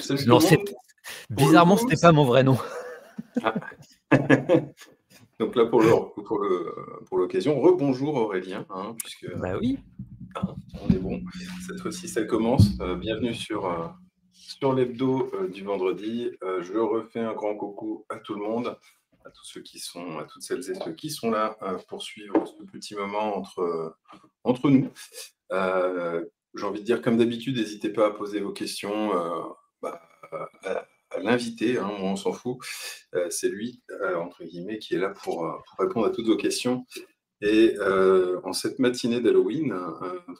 Salut tout Non, le monde. Pour le bizarrement, coup, c'était pas mon vrai nom. ah. Donc là, pour l'occasion, rebonjour Aurélien, hein, puisque Bah oui. on est bon. Cette fois-ci, ça commence. Bienvenue sur l'hebdo du vendredi. Je refais un grand coucou à tout le monde, à tous ceux qui sont, à toutes celles et ceux qui sont là pour suivre ce petit moment entre nous. J'ai envie de dire, comme d'habitude, n'hésitez pas à poser vos questions bah, à l'invité, hein, moi on s'en fout. C'est lui, entre guillemets, qui est là pour répondre à toutes vos questions. Et en cette matinée d'Halloween,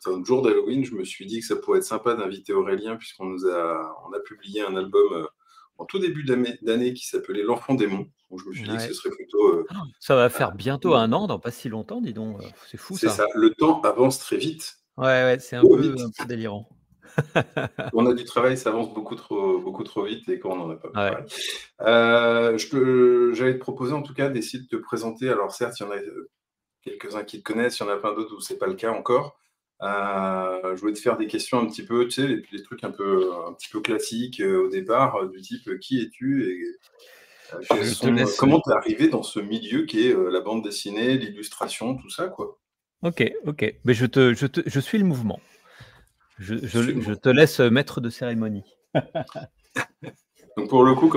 le jour d'Halloween, je me suis dit que ça pourrait être sympa d'inviter Aurélien, puisqu'on on a publié un album en tout début d'année qui s'appelait L'Enfant Démon. Donc je me suis dit que ce Ouais. serait plutôt... Ça va faire bientôt 1 an, dans pas si longtemps, dis donc. C'est fou c'est ça. ça, le temps avance très vite. Ouais, c'est un Trop peu, vite. un peu délirant. On a du travail, ça avance beaucoup trop vite et quand on n'en a pas. Ouais. Pareil. J'allais te proposer en tout cas d'essayer de te présenter. Alors certes, il y en a quelques-uns qui te connaissent, il y en a plein d'autres où c'est pas le cas encore. Je voulais te faire des questions un petit peu, tu sais, les trucs un petit peu classiques au départ, du type qui es-tu et Je te laisse. comment t'es arrivé dans ce milieu qui est la bande dessinée, l'illustration, tout ça, quoi. Ok. Mais je suis le mouvement. Suis-moi. Je te laisse maître de cérémonie. Donc pour le coup,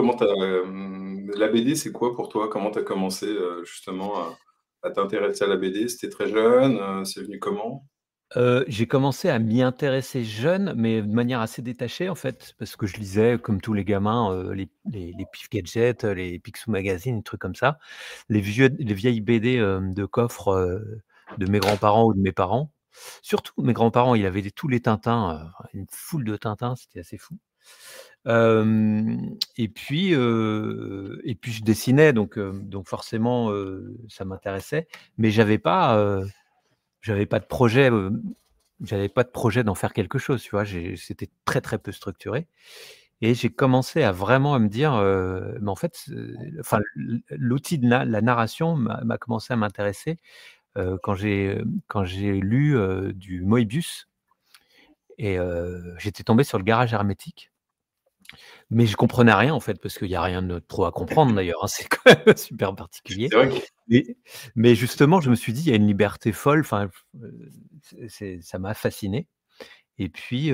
la BD, c'est quoi pour toi? Comment tu as commencé justement à t'intéresser à la BD? C'était très jeune, c'est venu comment? J'ai commencé à m'y intéresser jeune, mais de manière assez détachée en fait, parce que je lisais comme tous les gamins, les Pif Gadget, les Picsou Magazine, des trucs comme ça. Les vieilles BD, de coffre, de mes grands-parents ou de mes parents. Surtout mes grands-parents, il avait tous les Tintins, une foule de Tintins, c'était assez fou. Et puis je dessinais donc forcément, ça m'intéressait, mais j'avais pas de projet, d'en faire quelque chose, tu vois? C'était très, très peu structuré et j'ai commencé à vraiment à me dire, mais en fait, enfin l'outil de la narration m'a commencé à m'intéresser, quand j'ai lu, du Moebius et j'étais tombé sur le Garage hermétique, mais je comprenais rien en fait, parce qu'il y a rien de trop à comprendre d'ailleurs, hein, c'est quand même super particulier. C'est vrai que Mais mais justement, je me suis dit: «Il y a une liberté folle», enfin, ça m'a fasciné et puis,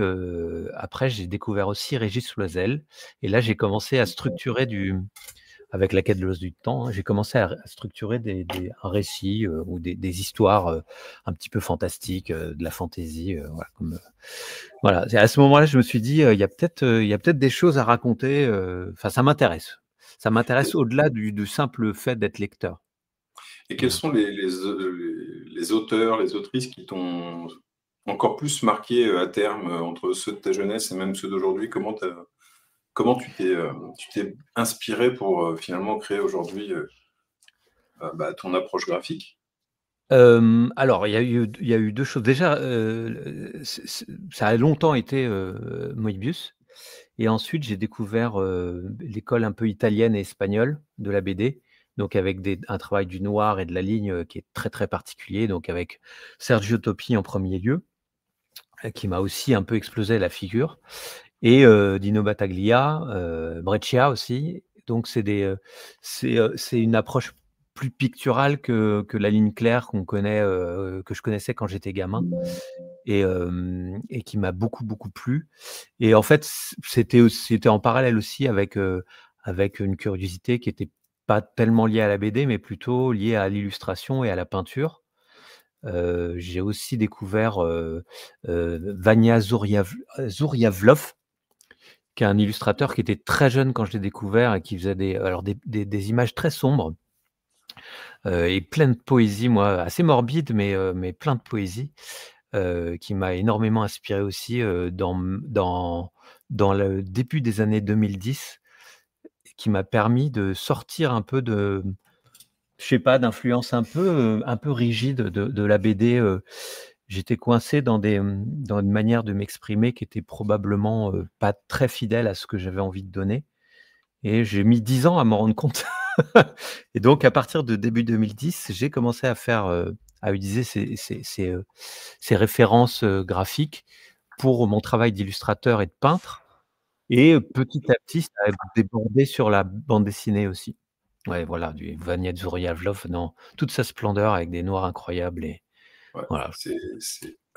après j'ai découvert aussi Régis Loisel et là j'ai commencé à structurer avec la quête de l'os du temps, hein, j'ai commencé à structurer un récit, ou des histoires, un petit peu fantastiques, de la fantaisie, voilà voilà. C'est à ce moment-là, je me suis dit: il y a peut-être des choses à raconter», enfin ça m'intéresse. Ça m'intéresse au-delà du simple fait d'être lecteur. et quels Voilà. sont les auteurs, les autrices qui t'ont encore plus marqué à terme entre ceux de ta jeunesse et même ceux d'aujourd'hui? Comment tu t'es inspiré pour finalement créer aujourd'hui bah, ton approche graphique? Alors il y a eu 2 choses. Déjà, ça a longtemps été, Moebius et ensuite j'ai découvert, l'école un peu italienne et espagnole de la BD, donc avec un travail du noir et de la ligne, qui est très, très particulier, donc avec Sergio Topi en premier lieu, qui m'a aussi un peu explosé la figure et Dino Battaglia, Breccia aussi. Donc c'est une approche plus picturale que la ligne claire qu'on connaît, que je connaissais quand j'étais gamin et qui m'a beaucoup, beaucoup plu et en fait, c'était en parallèle aussi avec une curiosité qui était pas tellement liée à la BD, mais plutôt liée à l'illustration et à la peinture. J'ai aussi découvert, Vania Zuriavlov, qui est un illustrateur qui était très jeune quand je l'ai découvert et qui faisait des images très sombres, et pleines de poésie, moi, assez morbide, mais plein de poésie, qui m'a énormément inspiré aussi, dans le début des années 2010, qui m'a permis de sortir un peu je sais pas, d'influence un peu rigide de la BD, j'étais coincé dans une manière de m'exprimer qui était probablement, pas très fidèle à ce que j'avais envie de donner et j'ai mis 10 ans à m'en rendre compte et donc à partir de début 2010, j'ai commencé à utiliser ces références, graphiques pour mon travail d'illustrateur et de peintre et petit à petit, ça a débordé sur la bande dessinée aussi. Ouais, voilà, du Vania Dzuriavlov dans toute sa splendeur avec des noirs incroyables et Ouais, voilà, c'est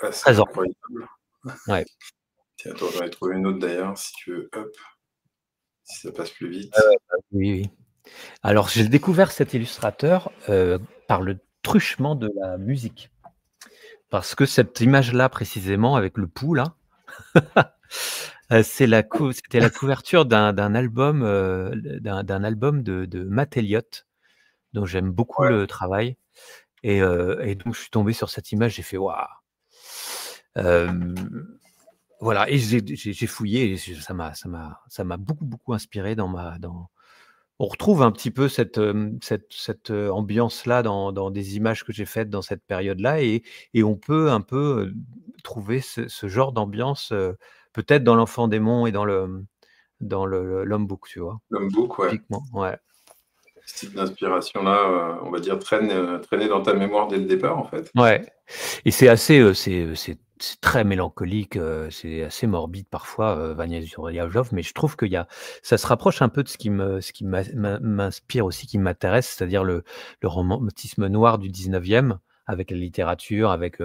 assez 13 ans. incroyable. Ouais. Tiens, attends, j'en ai trouvé une autre d'ailleurs, si tu veux, hop, si ça passe plus Ouais, vite. ouais, bah, oui, oui. Alors j'ai découvert cet illustrateur, par le truchement de la musique. Parce que cette image-là précisément avec le pouls là, c'était la couverture d'un album, d'un album de Matt Elliott, dont j'aime beaucoup Ouais, le travail et donc je suis tombé sur cette image, j'ai fait: «Waouh!» Hem, voilà et j'ai fouillé et ça m'a beaucoup, beaucoup inspiré on retrouve un petit peu cette ambiance-là dans des images que j'ai faites dans cette période-là et on peut un peu, trouver ce genre d'ambiance, peut-être dans L'Enfant démon et dans l'Homme Bouc, tu vois? L'homme Book, ouais. Typiquement, ouais. Ce type d'inspiration-là, on va dire, traîner dans ta mémoire dès le départ, en fait. Ouais et c'est assez, c'est très mélancolique, c'est assez morbide parfois, Vania Dzuriavlov, mais je trouve qu'il y a ça se rapproche un peu de ce qui m'inspire aussi, qui m'intéresse, c'est-à-dire le romantisme noir du 19e avec la littérature, avec,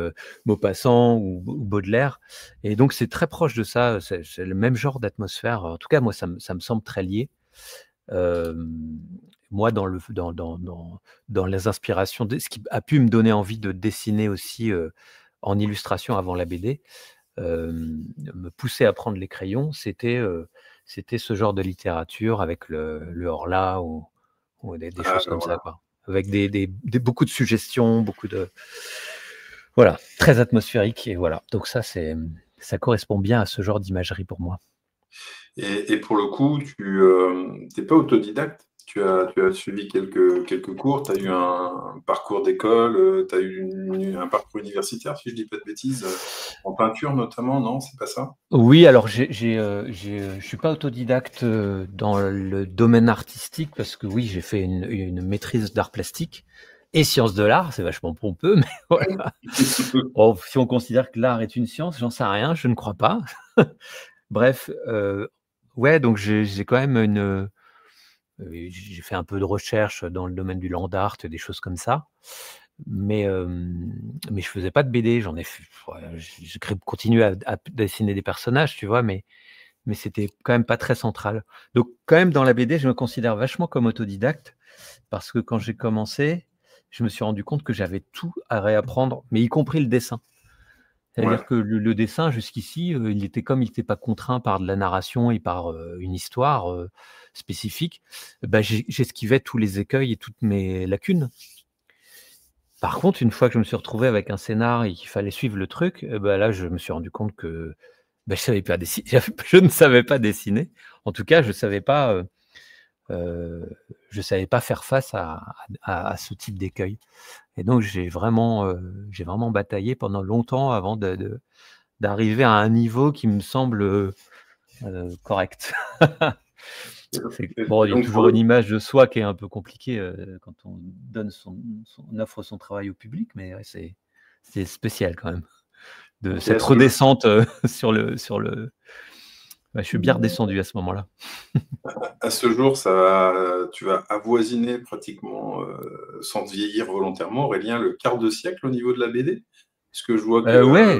Maupassant ou Baudelaire et donc c'est très proche de ça, c'est le même genre d'atmosphère. En tout cas, moi, ça me semble très lié. Hem, moi, dans les inspirations ce qui a pu me donner envie de dessiner aussi, en illustration avant la BD, me pousser à prendre les crayons, c'était ce genre de littérature avec le Horla ou des Ah, choses comme alors ça, là, quoi. Avec beaucoup de suggestions, beaucoup de voilà, très atmosphérique et voilà. Donc ça correspond bien à ce genre d'imagerie pour moi. et pour le coup, tu pas autodidacte? Tu as suivi quelques cours? Tu as eu un parcours d'école, tu as eu un parcours universitaire, si je dis pas de bêtises, en peinture notamment, non, c'est pas ça? Oui, alors je suis pas autodidacte, dans le domaine artistique parce que oui, j'ai fait une maîtrise d'art plastique et sciences de l'art, c'est vachement pompeux, mais voilà. Oh, si on considère que l'art est une science, j'en sais rien, je ne crois pas. Bref, ouais, donc j'ai quand même j'ai fait un peu de recherche dans le domaine du land art, des choses comme ça. Mais je faisais pas de BD, j'en ai fait ouais, j'ai continué à dessiner des personnages, tu vois? Mais c'était quand même pas très central. Donc quand même dans la BD, je me considère vachement comme autodidacte parce que quand j'ai commencé, je me suis rendu compte que j'avais tout à réapprendre, mais y compris le dessin. Ouais, C'est-à-dire que le dessin jusqu'ici, il était pas contraint par de la narration et par, une histoire, spécifique, bah, j'esquivais tous les écueils et toutes mes lacunes. Par contre, une fois que je me suis retrouvé avec un scénar et qu'il fallait suivre le truc, bah, là, je me suis rendu compte que, bah, je ne savais pas dessiner. En tout cas, je savais pas faire face à ce type d'écueil et donc j'ai vraiment bataillé pendant longtemps avant d'arriver à un niveau qui me semble, correct. C'est et bon, il y a donc pour toujours le une image de soi qui est un peu compliquée, quand on on offre son travail au public, mais ouais, c'est spécial quand même de et cette redescente, sur le ouais, je suis bien redescendu à ce moment-là. à ce jour, tu vas avoisiner pratiquement, sans te vieillir volontairement, Aurélien, le quart de siècle au niveau de la BD? Puisque je vois que, Ouais,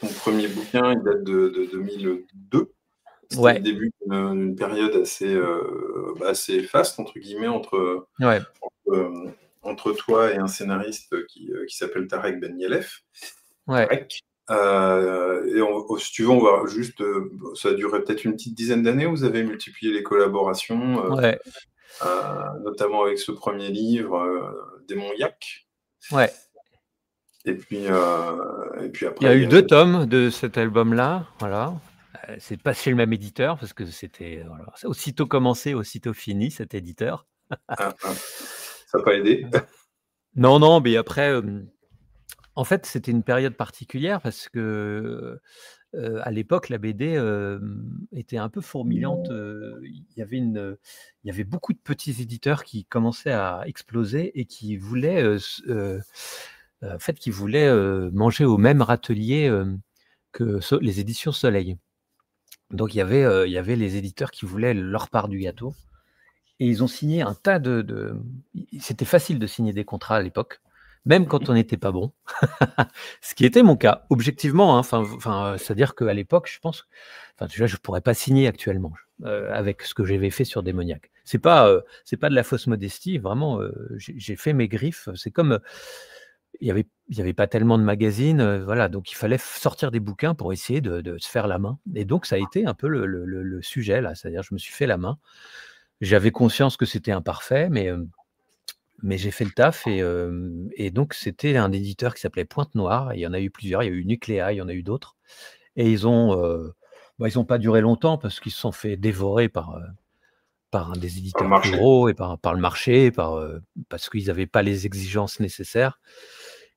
ton 1er bouquin, il date de 2002. C'était le ouais, début d'une période assez, assez «faste» entre guillemets ouais. entre toi et un scénariste qui s'appelle Tarek Ben Yelef. Ouais, Tarek, et si tu veux, on va juste, ça a duré peut-être une petite dizaine d'années. Vous avez multiplié les collaborations, ouais, notamment avec ce premier livre, Démon Yak. ouais. Et puis Il y a après, il y eu a 2 tomes de cet album-là, voilà. C'est pas chez le même éditeur parce que c'était, voilà, c'est aussitôt commencé, aussitôt fini cet éditeur. un ça n'a pas aidé. Non, non, mais après, en fait, c'était une période particulière parce que, à l'époque, la BD, était un peu fourmillante, il y avait beaucoup de petits éditeurs qui commençaient à exploser et qui voulaient, en fait, qui voulaient, manger au même râtelier, que les éditions Soleil Donc il y avait les éditeurs qui voulaient leur part du gâteau et ils ont signé un tas c'était facile de signer des contrats à l'époque, même quand on n'était pas bon. Ce qui était mon cas, objectivement, hein, c'est-à-dire qu'à l'époque, je pense, déjà, je pourrais pas signer actuellement, avec ce que j'avais fait sur Démoniaque. C'est pas de la fausse modestie, vraiment, j'ai fait mes griffes. C'est comme, il y avait pas tellement de magazines, voilà, donc il fallait sortir des bouquins pour essayer de se faire la main et donc ça a été un peu le sujet là, c'est-à-dire je me suis fait la main. J'avais conscience que c'était imparfait, mais j'ai fait le taf et donc c'était un éditeur qui s'appelait Pointe Noire et il y en a eu plusieurs, il y a eu Nucléa, il y en a eu d'autres et ils ont pas duré longtemps parce qu'ils se sont fait dévorer par un des Par le éditeurs plus marché. gros et par le marché, parce qu'ils n'avaient pas les exigences nécessaires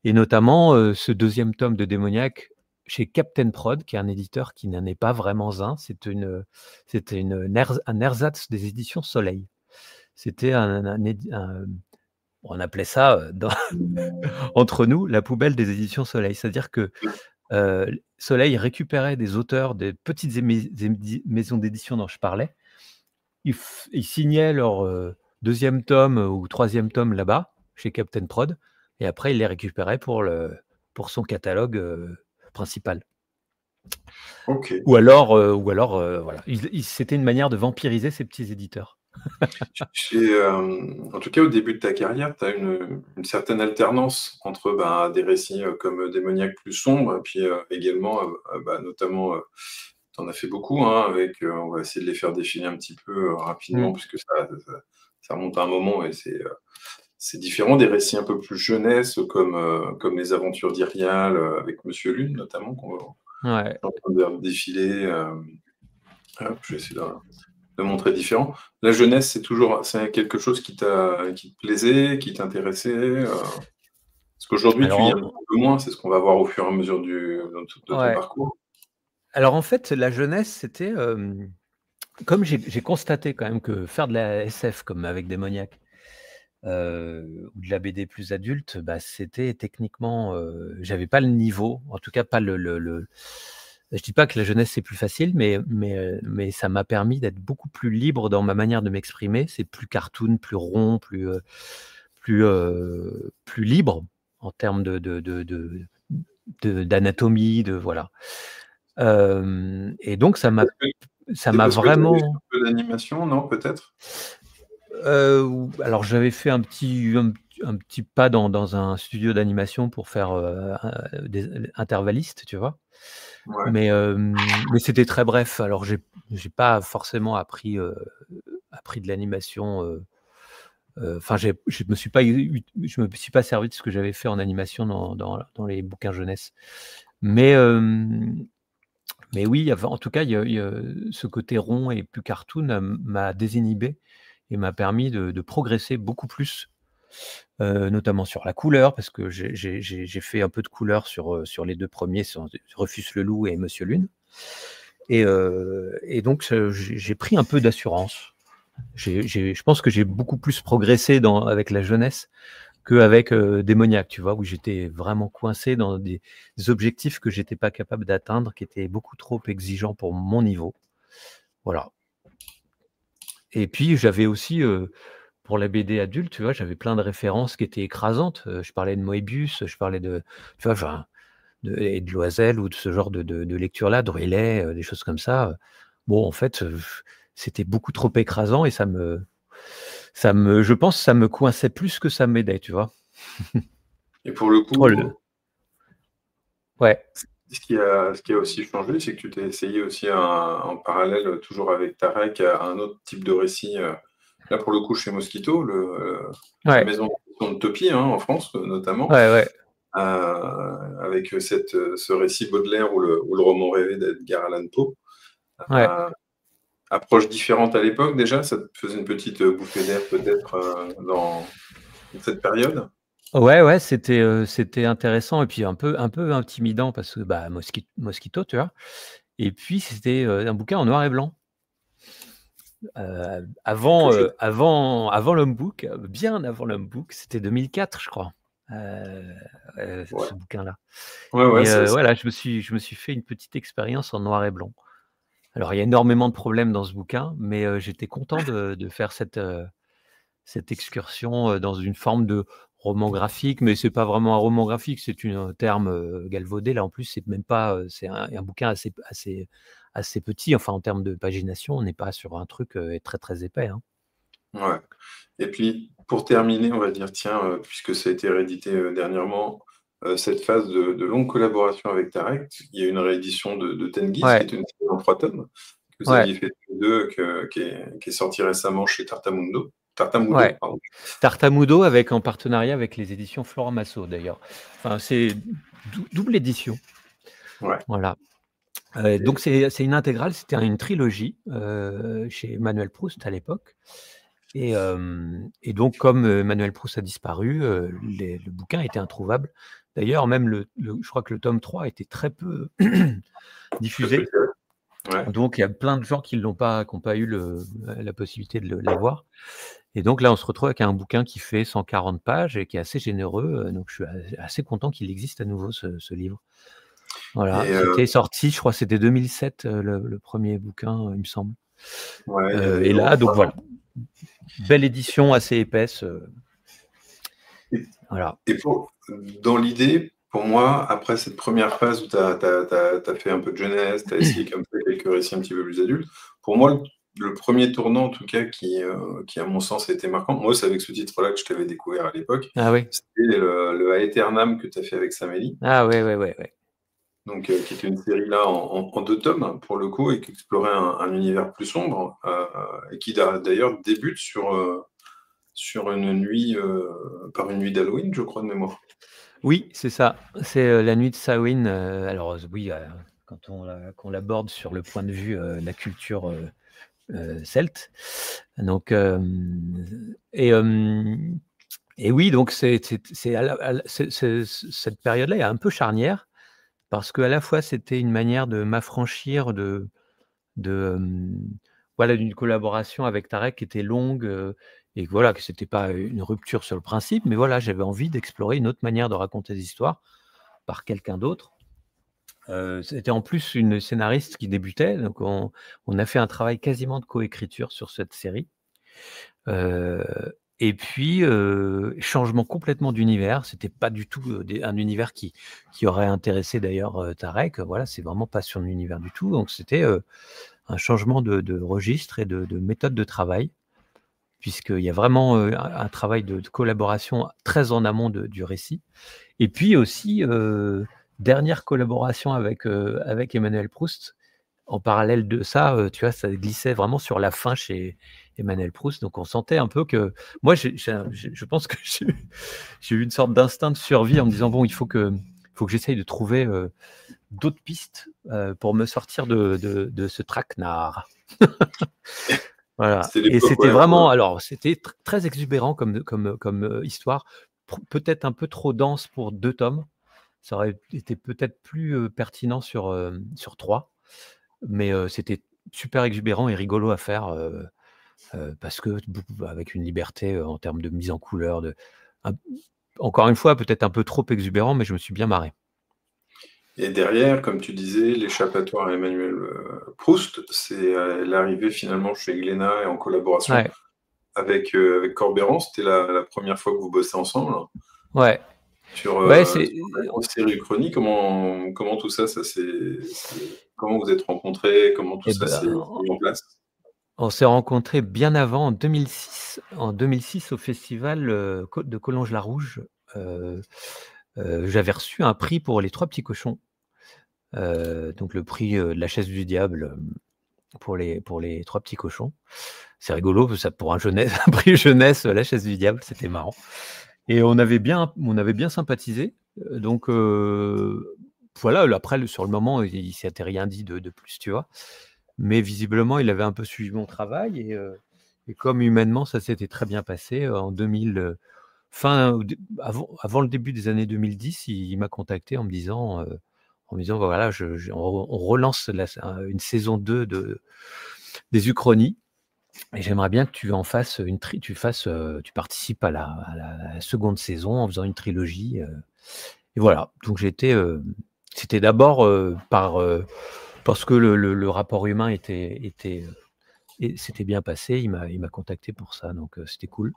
et notamment, ce 2e tome de Démoniaque chez Captain Prod, qui est un éditeur qui n'en est pas vraiment un. C'était un ersatz des éditions Soleil. C'était on appelait ça, entre nous, la poubelle des éditions Soleil. C'est-à-dire que, Soleil récupérait des auteurs des petites maisons d'édition dont je parlais. Ils signaient leur, 2e tome ou 3e tome là-bas, chez Captain Prod et après ils les récupéraient pour son catalogue, principal. Ok. Ou alors, voilà, c'était une manière de vampiriser ces petits éditeurs. En tout cas, au début de ta carrière, tu as une certaine alternance entre des récits comme Démoniaque plus sombres, et puis également, notamment, tu en as fait beaucoup, hein, avec, on va essayer de les faire défiler un petit peu rapidement, Mmh. puisque ça remonte à un moment et c'est différent des récits un peu plus jeunesse, comme Les Aventures d'Irial, avec Monsieur Lune, notamment, Ouais. en train de défiler. Hop, je vais essayer de montrer différent. La jeunesse, c'est quelque chose qui te plaisait, qui t'intéressait. Parce qu'aujourd'hui, tu y es un Alors peu moins. C'est ce qu'on va voir au fur et à mesure de ton ouais. parcours. Alors en fait, la jeunesse, c'était, comme j'ai constaté quand même que faire de la SF comme avec Démoniaque, ou de la BD plus adulte, bah, c'était techniquement, j'avais pas le niveau, en tout cas pas le je dis pas que la jeunesse c'est plus facile, mais ça m'a permis d'être beaucoup plus libre dans ma manière de m'exprimer. C'est plus cartoon, plus rond, plus libre en termes d'anatomie, voilà. Et donc ça C'est m'a parce que tu avais fait vraiment un peu d'animation, non, peut-être? Alors j'avais fait un petit pas dans un studio d'animation pour faire, des intervallistes, tu vois? Ouais. Mais c'était très bref. Alors j'ai pas forcément appris de l'animation, enfin je me suis pas servi de ce que j'avais fait en animation dans les bouquins jeunesse. Mais mais oui, en tout cas, il y a ce côté rond et plus cartoon, m'a désinhibé et m'a permis de progresser beaucoup plus, notamment sur la couleur parce que j'ai fait un peu de couleur sur les 2 premiers, sur Rufus le Loup et Monsieur Lune et donc j'ai pris un peu d'assurance. Je pense que j'ai beaucoup plus progressé avec la jeunesse qu'avec, Démoniaque, tu vois? Où j'étais vraiment coincé dans des objectifs que j'étais pas capable d'atteindre, qui étaient beaucoup trop exigeants pour mon niveau. Voilà. Et puis j'avais aussi, pour la BD adulte, tu vois, j'avais plein de références qui étaient écrasantes. Je parlais de Moebius, je parlais tu vois, enfin, de Loisel ou de ce genre de lecture-là, de Riley, des choses comme ça. Bon, en fait, c'était beaucoup trop écrasant et je pense, ça me coinçait plus que ça m'aidait, tu vois? Et pour le Oh coup, ouais. ce qui a aussi changé, c'est que tu t'es essayé aussi en parallèle, toujours avec Tarek, à un autre type de récit. Là, pour le coup, chez Mosquito, la Ouais. maison d'édition de Topi, hein, en France, notamment. Ouais, ouais. Avec ce récit Baudelaire ou le roman rêvé d'Edgar Allan Poe. Ouais. Euh, Approche différente à l'époque déjà, ça te faisait une petite bouffée d'air peut-être dans cette période? Ouais, ouais, c'était intéressant et puis un peu intimidant parce que, bah, Mosquito, tu vois? Et puis c'était, un bouquin en noir et blanc, Que je... avant l'Homme Book, bien avant l'Homme Book, c'était 2004 je crois, heu Ouais, ce bouquin-là ouais, ouais, et voilà, je me suis fait une petite expérience en noir et blanc. Alors, il y a énormément de problèmes dans ce bouquin, mais j'étais content de faire cette excursion dans une forme de roman graphique, mais c'est pas vraiment un roman graphique, c'est un terme galvaudé. Là, en plus, c'est même pas, c'est un bouquin assez petit. Enfin, en termes de pagination, on n'est pas sur un truc très très épais. Hein. Ouais. Et puis, pour terminer, on va dire, tiens, puisque ça a été réédité dernièrement, cette phase de longue collaboration avec Tarek, il y a une réédition de Tenguise, qui Ouais, est une série en 3 tomes, que vous ouais, aviez fait tous les deux, qui est sortie récemment chez Tartamudo, ouais. pardon. Tartamudo avec en partenariat avec les éditions Florent Massot d'ailleurs. Enfin, c'est double édition. Ouais. Voilà. Et, Donc c'est une intégrale, c'était une trilogie chez Emmanuel Proust à l'époque. Et donc comme Emmanuel Proust a disparu, le bouquin était introuvable. D'ailleurs, même je crois que le tome 3 était très peu très peu diffusé. ouais. Donc il y a plein de gens qui n'ont pas eu la possibilité de l'avoir. Et donc là, on se retrouve avec un bouquin qui fait 140 pages et qui est assez généreux. Donc je suis assez content qu'il existe à nouveau ce livre. Voilà, Et c'était sorti, je crois que c'était 2007, le premier bouquin, il me semble. ouais, il y avait Et là, donc voilà, belle édition assez épaisse. et Voilà. dans l'idée, pour moi, après cette première phase où tu as fait un peu de jeunesse, tu as essayé comme ça quelques récits un petit peu plus adultes, pour moi, le premier tournant, en tout cas, qui à mon sens a été marquant, moi, c'est avec ce titre-là que je t'avais découvert à l'époque, Ah oui. c'était le Aeternam que tu as fait avec Samélie, Ah ouais. donc, qui était une série là en 2 tomes, pour le coup, et qui explorait un univers plus sombre, et qui d'ailleurs débute sur une nuit, par une nuit d'Halloween, je crois, de mémoire. Oui, c'est ça. C'est la nuit de Samhain. Alors oui, quand qu'on l'aborde sur le point de vue de la culture celte. Donc, et oui, donc cette période-là est un peu charnière parce qu'à la fois c'était une manière de m'affranchir de, voilà, d'une collaboration avec Tarek qui était longue, et voilà, que c'était pas une rupture sur le principe, mais voilà, j'avais envie d'explorer une autre manière de raconter des histoires par quelqu'un d'autre. C'était en plus une scénariste qui débutait, donc on a fait un travail quasiment de coécriture sur cette série. Heu et puis, changement complètement d'univers. C'était pas du tout, un univers qui aurait intéressé d'ailleurs, Tarek. Voilà, c'est vraiment pas son univers du tout, donc c'était, un changement de registre et de méthode de travail, puisqu'il y a vraiment, un travail de collaboration très en amont du récit. Et puis aussi, dernière collaboration avec Emmanuel Proust. En parallèle de ça, tu vois, ça glissait vraiment sur la fin chez Emmanuel Proust, donc on sentait un peu que moi, je pense que j'ai eu une sorte d'instinct de survie en me disant: «Bon, il faut que j'essaye de trouver, d'autres pistes, pour me sortir de ce traquenard». Voilà, C'était et l'époque, c'était ouais, vraiment, alors c'était très exubérant comme histoire, peut-être un peu trop dense pour 2 tomes. Ça aurait été peut-être plus, pertinent sur 3, mais c'était super exubérant et rigolo à faire, parce que beaucoup avec une liberté, en termes de mise en couleur, un encore une fois, peut-être un peu trop exubérant, mais je me suis bien marré. et derrière, comme tu disais, l'échappatoire à Emmanuel, Proust, c'est, l'arrivée finalement chez Glénat et en collaboration Ouais, avec Corbeyran. C'était la 1re fois que vous bossez ensemble ouais, sur, ouais, sur la grosse série Uchronie. Comment tout ça, comment vous êtes rencontrés? Comment tout et ça s'est ben, mis en place? on s'est rencontrés bien avant, en 2006. En 2006, au festival, de Collonges-la-Rouge, heu j'avais reçu un prix pour Les Trois Petits Cochons, donc le prix, de la chaise du diable, pour les Trois Petits Cochons. C'est rigolo, ça pour un prix jeunesse, La Chaise du Diable, c'était marrant, et on avait bien sympathisé, donc voilà, après sur le moment, il s'était rien dit de plus, tu vois? Mais visiblement, il avait un peu suivi mon travail, et comme humainement, ça s'était très bien passé, en 2000, fin au dé avant le début des années 2010, il m'a contacté en me disant: «Bah, voilà, on relance une saison 2 des Uchronies, et j'aimerais bien que tu participes à la seconde saison en faisant une trilogie», et voilà. Donc c'était d'abord, parce que le rapport humain s'était bien passé. Il m'a contacté pour ça, donc c'était cool.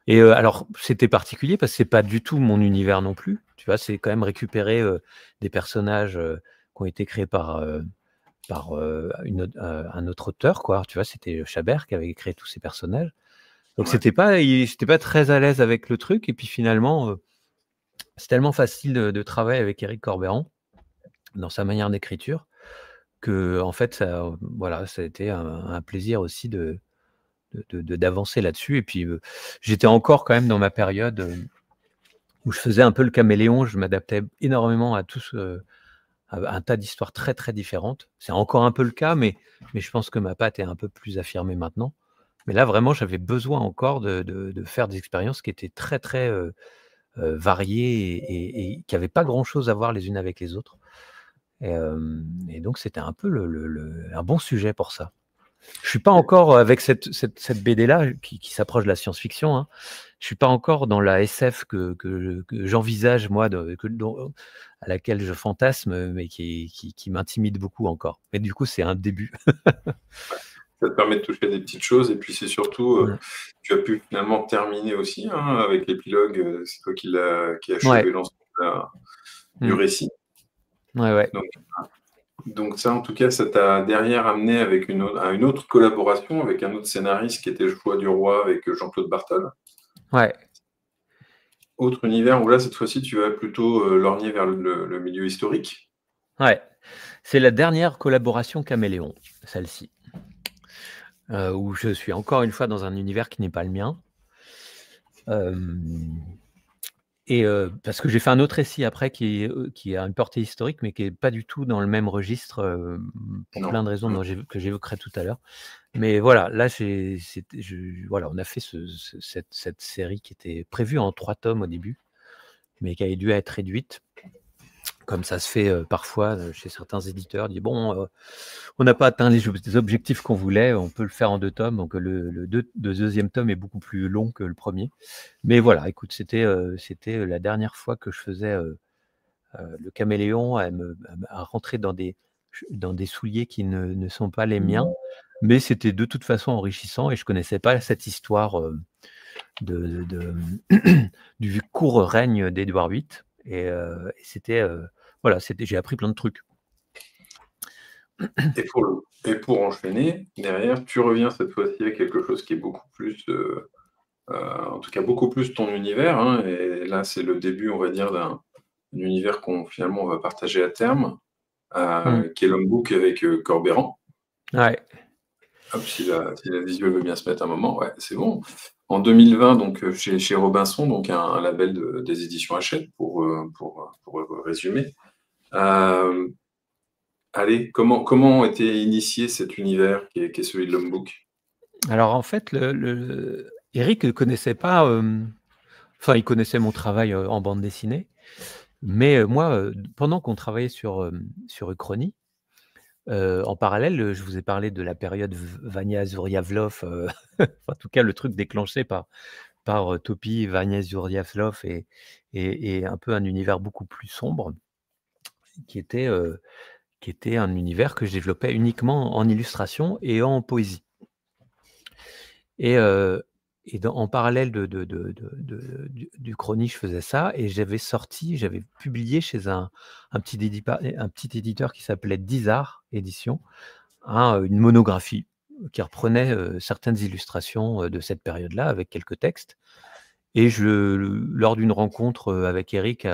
Et alors, c'était particulier parce que c'est pas du tout mon univers non plus. Tu vois, c'est quand même récupérer des personnages qui ont été créés par un autre auteur, quoi. Tu vois, c'était Chabert qui avait créé tous ces personnages. Donc, Ouais. j'étais pas très à l'aise avec le truc. Et puis finalement, c'est tellement facile de travailler avec Éric Corbeyran dans sa manière d'écriture que, en fait, ça a été un plaisir aussi d'avancer là-dessus. Et puis, j'étais encore quand même dans ma période où je faisais un peu le caméléon. Je m'adaptais énormément à un tas d'histoires très, très différentes. C'est encore un peu le cas, mais je pense que ma patte est un peu plus affirmée maintenant. Mais là, vraiment, j'avais besoin encore de faire des expériences qui étaient très, très variées et qui n'avaient pas grand-chose à voir les unes avec les autres. Et donc, c'était un peu un bon sujet pour ça. Je suis pas encore avec cette BD-là qui s'approche de la science-fiction. Hein. Je suis pas encore dans la SF que j'envisage, moi, à laquelle je fantasme, mais qui m'intimide beaucoup encore. Mais du coup, c'est un début. Ça te permet de toucher des petites choses, et puis c'est surtout, Ouais. tu as pu finalement terminer aussi, hein, avec l'épilogue, c'est toi qui as achevé Ouais. l'ensemble du récit. Ouais. Donc ça, en tout cas, ça t'a derrière amené avec à une autre collaboration avec un autre scénariste qui était Le Choix du Roi avec Jean-Claude Bartol. Ouais. Autre univers où là, cette fois-ci, tu vas plutôt lorgner vers le milieu historique. Ouais. C'est la dernière collaboration Caméléon, celle-ci. Où je suis encore une fois dans un univers qui n'est pas le mien. Et parce que j'ai fait un autre récit après qui a une portée historique, mais qui est pas du tout dans le même registre, pour plein de raisons que j'évoquerai tout à l'heure. Mais voilà, là, on a fait cette série qui était prévue en 3 tomes au début, mais qui a dû être réduite. Comme ça se fait parfois chez certains éditeurs, dit bon, on n'a pas atteint les objectifs qu'on voulait, on peut le faire en 2 tomes. Donc le deuxième tome est beaucoup plus long que le premier. Mais voilà, écoute, c'était la dernière fois que je faisais le caméléon à rentrer dans des souliers qui ne sont pas les miens. Mais c'était de toute façon enrichissant et je connaissais pas cette histoire du court règne d'Édouard VIII. Et c'était j'ai appris plein de trucs. Et pour enchaîner, derrière, tu reviens cette fois-ci avec quelque chose qui est beaucoup plus, en tout cas beaucoup plus ton univers, hein, et là, c'est le début, on va dire, d'un univers qu'on finalement on va partager à terme, qui est l'Homme-Book avec Corbeyran. Ouais. Hop, si la visuelle veut bien se mettre un moment, ouais, c'est bon. En 2020, donc chez Robinson, donc un label des éditions Hachette, pour résumer. Allez, comment a été initié cet univers qui est celui de l'Homme-Book? Alors en fait, Eric ne connaissait pas, enfin il connaissait mon travail en bande dessinée, mais moi, pendant qu'on travaillait sur Uchronie, en parallèle, je vous ai parlé de la période Vania Zuriavlov, en tout cas le truc déclenché par Topi, Vania Zuriavlov et un peu un univers beaucoup plus sombre, qui était un univers que je développais uniquement en illustration et en poésie. Et en parallèle du Chrony, je faisais ça et j'avais publié chez un petit éditeur qui s'appelait Dizar Éditions, une monographie qui reprenait certaines illustrations de cette période-là avec quelques textes. Et lors d'une rencontre avec Eric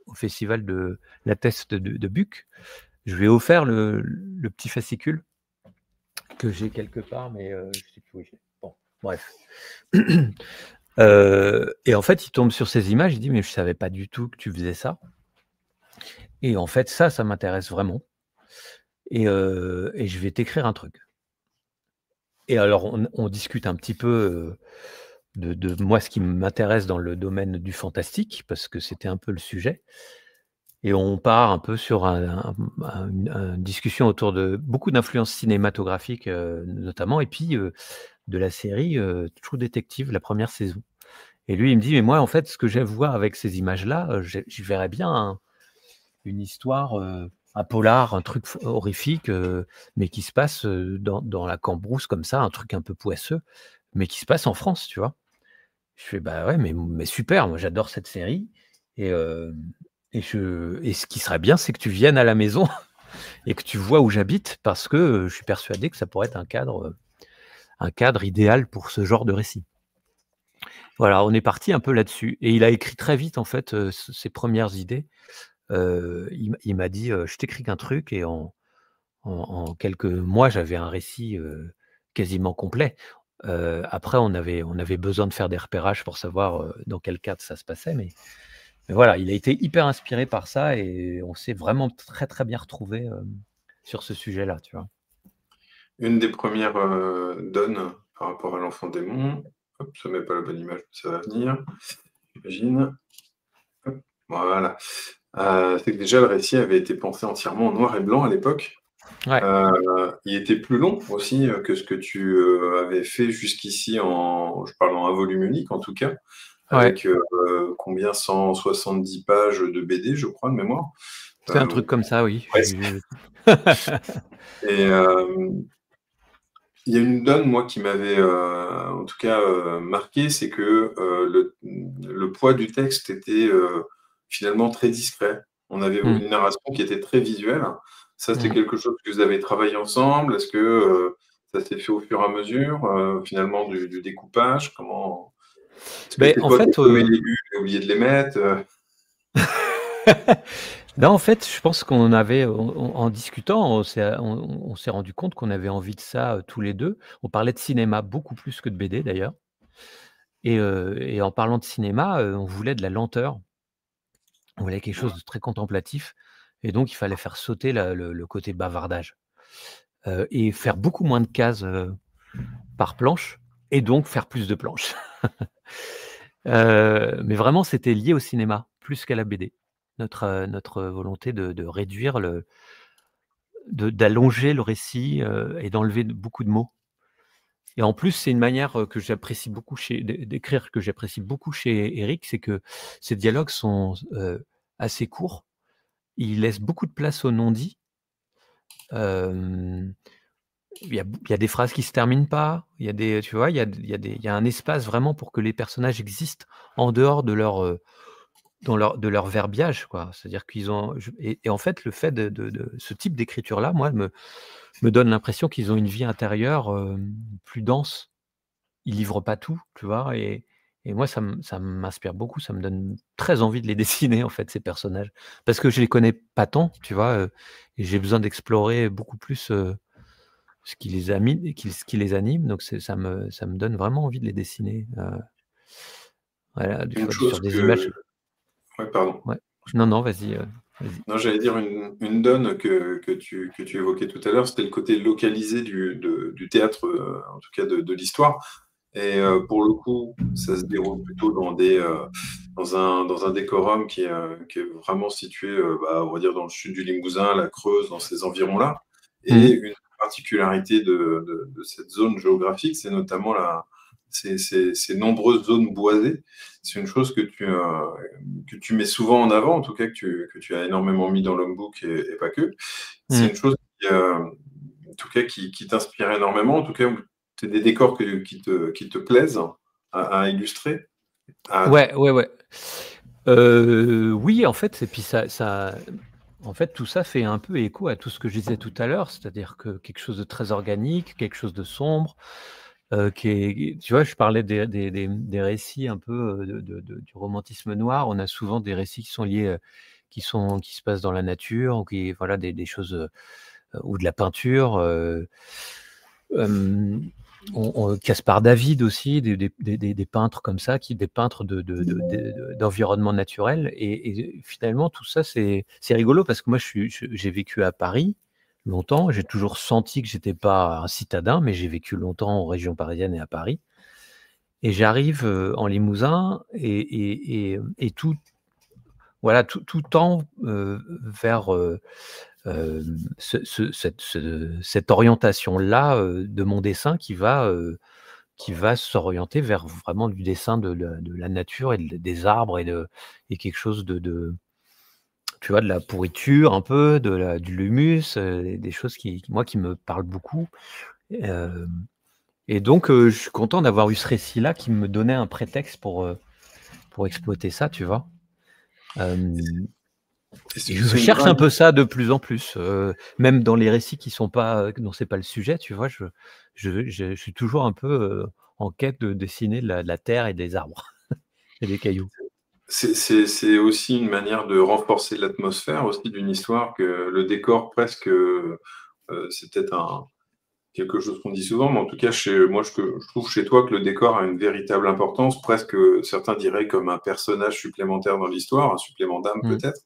au festival de la Teste de Buc, je lui ai offert le petit fascicule que j'ai quelque part, mais je sais plus où il est. Bon, bref. Et en fait, il tombe sur ces images, il dit mais je savais pas du tout que tu faisais ça. Et en fait, ça m'intéresse vraiment. Et je vais t'écrire un truc. Et alors, on discute un petit peu de moi, ce qui m'intéresse dans le domaine du fantastique, parce que c'était un peu le sujet. Et on part un peu sur une discussion autour de beaucoup d'influences cinématographiques, notamment, et puis de la série True Detective, la première saison. Et lui, il me dit, mais moi, en fait, ce que j'aime voir avec ces images-là, je verrais bien une histoire un polar, un truc horrifique, mais qui se passe dans la Cambrousse comme ça, un truc un peu poisseux, mais qui se passe en France, tu vois. Je fais bah ouais, mais super, moi j'adore cette série et, et ce qui serait bien, c'est que tu viennes à la maison et que tu vois où j'habite parce que je suis persuadé que ça pourrait être un cadre idéal pour ce genre de récit. Voilà, on est parti un peu là-dessus et il a écrit très vite en fait ses premières idées. Il m'a dit je t'écris qu'un truc et en quelques mois, j'avais un récit quasiment complet. Après, on avait besoin de faire des repérages pour savoir dans quel cadre ça se passait, mais voilà, il a été hyper inspiré par ça et on s'est vraiment très très bien retrouvés sur ce sujet-là, tu vois. Une des premières donnes par rapport à l'Enfant démon, hop, ça met pas la bonne image, ça va venir, j'imagine. Hop, voilà. C'est que déjà le récit avait été pensé entièrement en noir et blanc à l'époque. Ouais. Il était plus long aussi que ce que tu avais fait jusqu'ici je parle en un volume unique en tout cas, avec combien 170 pages de BD, je crois, de mémoire. C'est un truc comme ça, oui. Presque. Et il y a une donne, moi, qui m'avait en tout cas marqué, c'est que le poids du texte était finalement très discret. On avait une narration qui était très visuelle. Ça, c'était quelque chose que vous avez travaillé ensemble. Est-ce que ça s'est fait au fur et à mesure, finalement, du découpage? Comment... Est-ce que c'est En toi qui fait, as paumé les bulles et oublié de les mettre? non, en fait, je pense qu'on avait, en discutant, on s'est rendu compte qu'on avait envie de ça tous les deux. On parlait de cinéma beaucoup plus que de BD d'ailleurs. Et en parlant de cinéma, on voulait de la lenteur. On voulait quelque chose de très contemplatif. Et donc, il fallait faire sauter le côté bavardage. Et faire beaucoup moins de cases par planche. Et donc, faire plus de planches. Mais vraiment, c'était lié au cinéma, plus qu'à la BD. Notre volonté de réduire d'allonger le récit et d'enlever beaucoup de mots. Et en plus, c'est une manière que j'apprécie beaucoup d'écrire, que j'apprécie beaucoup chez Éric, c'est que ses dialogues sont assez courts. Il laisse beaucoup de place au non-dit. Il y a des phrases qui se terminent pas. Il y a tu vois, il y a un espace vraiment pour que les personnages existent en dehors de leur verbiage, quoi. C'est-à-dire qu'ils ont et en fait, le fait de ce type d'écriture-là, moi, me donne l'impression qu'ils ont une vie intérieure plus dense. Ils livrent pas tout, tu vois? Et moi, ça m'inspire beaucoup. Ça me donne très envie de les dessiner, en fait, ces personnages. Parce que je les connais pas tant, tu vois? Et j'ai besoin d'explorer beaucoup plus ce qui les anime. Donc ça me donne vraiment envie de les dessiner. Voilà, des Une fois chose sur des images. que... Ouais, pardon. Ouais. Non, vas-y, vas-y. Non, j'allais dire une donne que tu évoquais tout à l'heure, c'était le côté localisé du théâtre, en tout cas de l'histoire. Et pour le coup, ça se déroule plutôt dans un décorum qui est vraiment situé, on va dire, dans le sud du Limousin, la Creuse, dans ces environs-là. Et une particularité de cette zone géographique, c'est notamment ces nombreuses zones boisées. C'est une chose que tu mets souvent en avant, en tout cas que tu as énormément mis dans l'hommebook et pas que. C'est une chose en tout cas, qui t'inspire énormément, en tout cas, c'est des décors qui te plaisent à illustrer. Ouais. Oui, en fait, et puis en fait, tout ça fait un peu écho à tout ce que je disais tout à l'heure, c'est-à-dire que quelque chose de très organique, quelque chose de sombre, tu vois, je parlais des récits un peu du romantisme noir. On a souvent des récits qui sont liés, qui se passent dans la nature, ou voilà, des choses, ou de la peinture. Caspar David aussi, des peintres comme ça, des peintres d'environnement naturel. Et finalement, tout ça, c'est rigolo parce que moi, j'ai vécu à Paris longtemps. J'ai toujours senti que j'étais pas un citadin, mais j'ai vécu longtemps en région parisienne et à Paris. Et j'arrive en Limousin et tout, voilà, tout tend vers cette orientation-là de mon dessin qui va s'orienter vers vraiment du dessin de la nature et des arbres et quelque chose tu vois, de la pourriture un peu, du l'humus, des choses moi, qui me parlent beaucoup. Et donc, je suis content d'avoir eu ce récit-là qui me donnait un prétexte pour exploiter ça, tu vois. Et je C'est une cherche un vraie. peu ça de plus en plus, même dans les récits qui sont pas, dont c'est pas le sujet, tu vois? Je suis toujours un peu, en quête de dessiner de la terre et des arbres et des cailloux. C'est aussi une manière de renforcer l'atmosphère aussi d'une histoire, que le décor presque, c'est peut-être quelque chose qu'on dit souvent, mais en tout cas, je trouve chez toi que le décor a une véritable importance, presque, certains diraient comme un personnage supplémentaire dans l'histoire, un supplément d'âme Mmh. peut-être.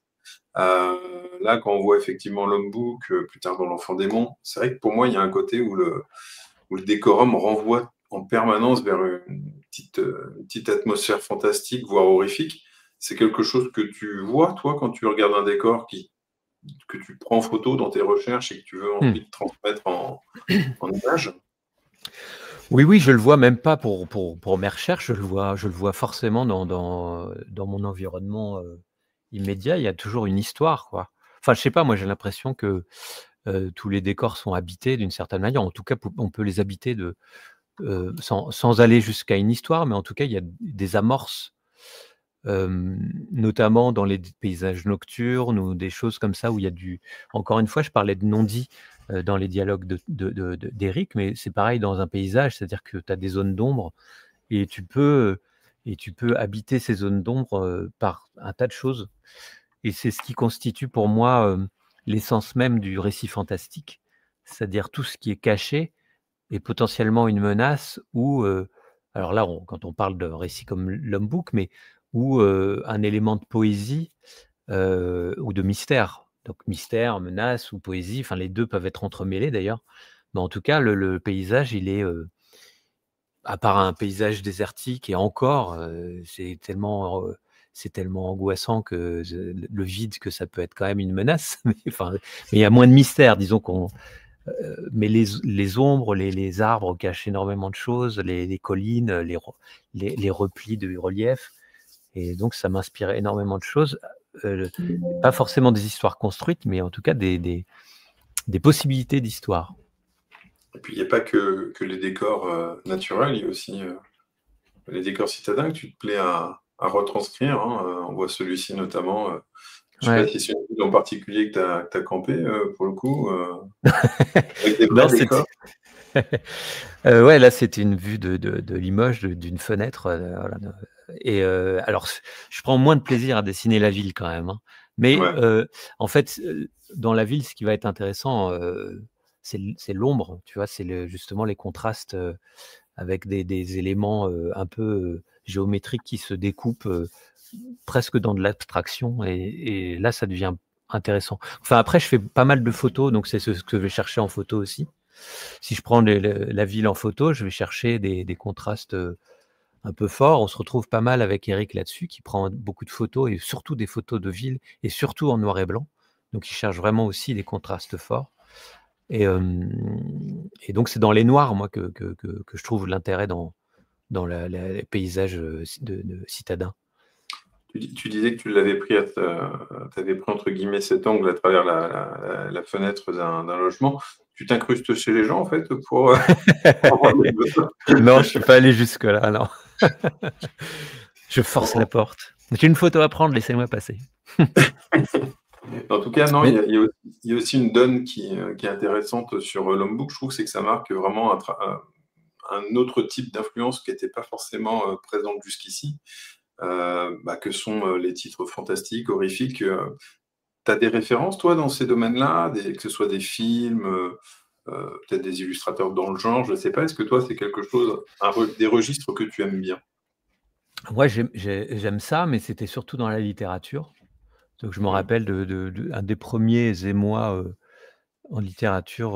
Là, quand on voit effectivement l'homme bouc, plus tard dans l'Enfant démon, c'est vrai que pour moi, il y a un côté où le décorum renvoie en permanence vers une petite atmosphère fantastique, voire horrifique. C'est quelque chose que tu vois, toi, quand tu regardes un décor que tu prends en photo dans tes recherches et que tu veux Mmh. ensuite transmettre en image. Oui, oui, je le vois même pas pour mes recherches, je le vois forcément dans mon environnement, immédiat. Il y a toujours une histoire, quoi. Enfin, je sais pas, moi, j'ai l'impression que, tous les décors sont habités d'une certaine manière. En tout cas, on peut les habiter sans aller jusqu'à une histoire, mais en tout cas, il y a des amorces, notamment dans les paysages nocturnes ou des choses comme ça où il y a encore une fois, je parlais de non-dit, dans les dialogues d'Éric, mais c'est pareil dans un paysage, c'est-à-dire que tu as des zones d'ombre et tu peux habiter ces zones d'ombre, par un tas de choses et c'est ce qui constitue pour moi, l'essence même du récit fantastique. C'est-à-dire tout ce qui est caché est potentiellement une menace ou, alors là, quand on parle de récits comme L'Homme Bouc, mais ou, un élément de poésie, ou de mystère. Donc mystère, menace ou poésie, enfin les 2 peuvent être entremêlés d'ailleurs. Mais en tout cas, le paysage, il est, à part un paysage désertique et encore, c'est tellement angoissant que le vide que ça peut être quand même une menace. Mais enfin, mais il y a moins de mystère, disons mais les ombres, les arbres cachent énormément de choses, les collines, les replis de relief et donc ça m'inspire énormément de choses, pas forcément des histoires construites, mais en tout cas des possibilités d'histoire. Et puis, il n'y a pas que les décors naturels, il y a aussi les décors citadins que tu te plais à retranscrire, hein. On voit celui-ci notamment. Je ne sais pas Ouais. si c'est une ville en particulier que tu as campé, pour le coup, avec des vrais Non, c'était décors. ouais, là, c'était une vue de Limoges, d'une fenêtre, voilà, et alors je prends moins de plaisir à dessiner la ville quand même, hein. Mais Ouais. en fait, dans la ville, ce qui va être intéressant, c'est l'ombre, tu vois? C'est justement les contrastes, avec des éléments, un peu, géométriques qui se découpent, presque dans de l'abstraction et là, ça devient intéressant. Enfin, après, je fais pas mal de photos, donc c'est ce que je vais chercher en photo aussi. Si je prends la ville en photo, je vais chercher des contrastes, un peu forts. On se retrouve pas mal avec Éric là-dessus, qui prend beaucoup de photos et surtout des photos de ville et surtout en noir et blanc. Donc il cherche vraiment aussi des contrastes forts et donc c'est dans les noirs, moi, que je trouve l'intérêt dans les paysages, de citadins. Tu disais que tu l'avais pris t'avais pris entre guillemets cet angle à travers la fenêtre d'un logement. Tu t'incrustes chez les gens en fait pour avoir des photos? Non, je suis pas allé jusque-là, non. Je force la porte. «J'ai une photo à prendre, laissez-moi passer». En tout cas, non, Mais il y a aussi une donne qui est intéressante sur l'Homme Book, je trouve, c'est que ça marque vraiment un autre type d'influence qui n'était pas forcément présente jusqu'ici, que sont les titres fantastiques, horrifiques. Tu as des références, toi, dans ces domaines-là, que ce soit des films, peut-être des illustrateurs dans le genre, je ne sais pas. Est-ce que toi, c'est quelque chose, des registres que tu aimes bien? moi, j'aime ça, mais c'était surtout dans la littérature. Donc je me Mmh. rappelle de un des premiers émois, en littérature,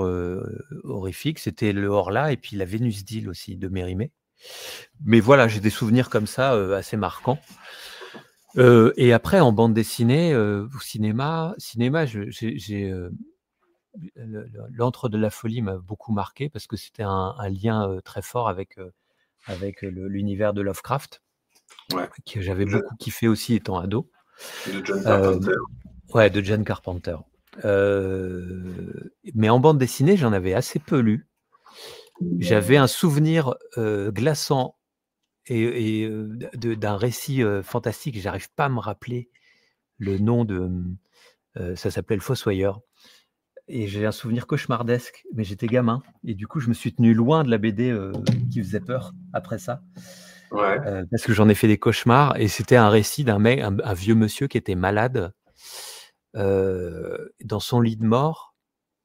horrifique, c'était le Horla et puis la Vénus d'Île aussi de Mérimée. Mais voilà, j'ai des souvenirs comme ça, assez marquants. Et après en bande dessinée, ou cinéma, j'ai, L'Antre de la folie m'a beaucoup marqué parce que c'était un lien, très fort avec l'univers de Lovecraft, Ouais, que j'avais de beaucoup kiffé aussi étant ado. de John Hem Carpenter. Ouais, de John Carpenter. Mais en bande dessinée, j'en avais assez peu lu. J'avais un souvenir glaçant et d'un récit fantastique. J'arrive pas à me rappeler le nom de. Ça s'appelait Le Fossoyeur. Et j'ai un souvenir cauchemardesque, mais j'étais gamin. Et du coup, je me suis tenu loin de la BD qui faisait peur après ça. Ouais. Parce que j'en ai fait des cauchemars. Et c'était un récit d'un mec, un vieux monsieur qui était malade dans son lit de mort.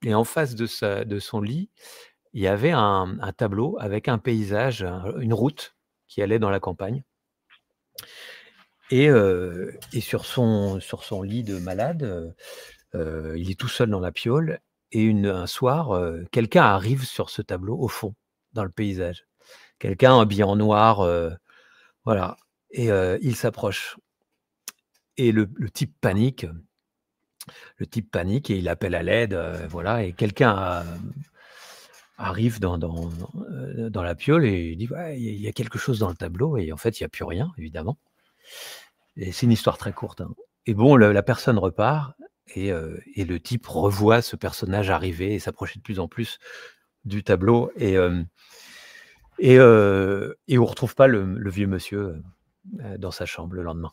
Et en face de son lit, il y avait un tableau avec un paysage, une route qui allait dans la campagne. Et sur son lit de malade, il est tout seul dans la piaule. Et un soir, quelqu'un arrive sur ce tableau, au fond, dans le paysage. Quelqu'un habillé en noir, voilà. Et il s'approche. Et le type panique. Le type panique et il appelle à l'aide, voilà. Et quelqu'un arrive dans la piaule et il dit ouais, il y a quelque chose dans le tableau. Et en fait, il n'y a plus rien, évidemment. Et c'est une histoire très courte, hein. Et bon, la personne repart et le type revoit ce personnage arriver et s'approcher de plus en plus du tableau. Et on ne retrouve pas le vieux monsieur dans sa chambre le lendemain.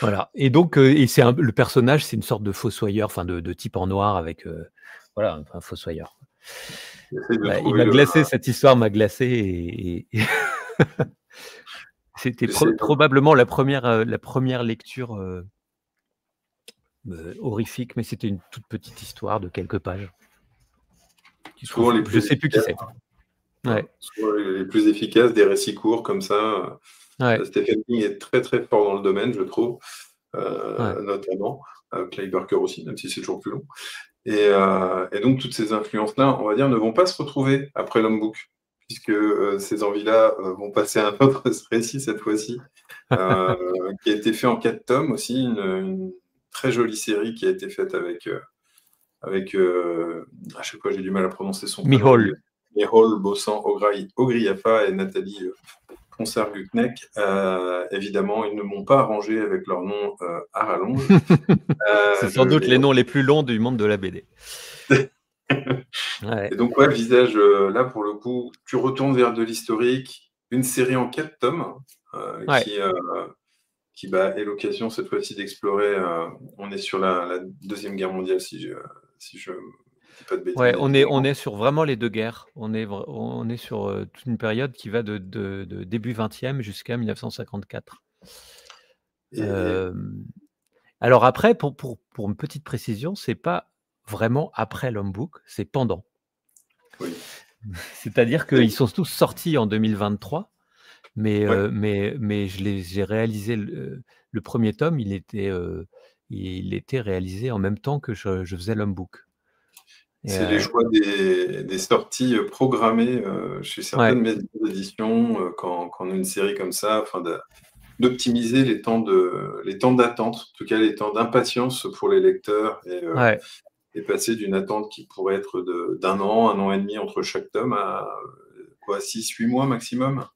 Voilà. Et donc, le personnage, c'est une sorte de fossoyeur, enfin de type en noir avec voilà, un fossoyeur. Il m'a glacé, cette histoire m'a glacé et c'était probablement la première lecture horrifique, mais c'était une toute petite histoire de quelques pages. Je ne sais plus qui c'est. Ouais. Souvent les plus efficaces, des récits courts comme ça. Ouais. Stephen King est très très fort dans le domaine, je trouve, notamment. Clive Barker aussi, même si c'est toujours plus long. Et donc toutes ces influences-là, on va dire, ne vont pas se retrouver après l'Homme Book, puisque ces envies-là vont passer à un autre récit cette fois-ci, qui a été fait en 4 tomes aussi, une très jolie série qui a été faite avec à chaque fois j'ai du mal à prononcer son nom. Micheál Boszan-Ogriafa et Nathalie Ponsard-Gutneck. Évidemment, ils ne m'ont pas arrangé avec leur nom à rallonge. C'est sans doute les noms les plus longs du monde de la BD. Et donc, ouais, Visage, là, pour le coup, tu retournes vers de l'historique, une série en 4 tomes qui est l'occasion cette fois-ci d'explorer. On est sur la Deuxième Guerre mondiale, si je dis pas de bêtises. Ouais, on est sur vraiment les deux guerres. On est sur toute une période qui va de début 20e jusqu'à 1954. Alors après, pour une petite précision, c'est pas vraiment après l'Homme Book, c'est pendant. Oui. C'est-à-dire qu'ils sont tous sortis en 2023, mais j'ai réalisé le premier tome, il était réalisé en même temps que je faisais l'Homme Book. C'est les choix des sorties programmées chez certaines maisons d'édition quand on a une série comme ça, afin d'optimiser les temps d'attente, en tout cas les temps d'impatience pour les lecteurs et passer d'une attente qui pourrait être d'un an, 1 an et demi entre chaque tome à 6-8 mois maximum.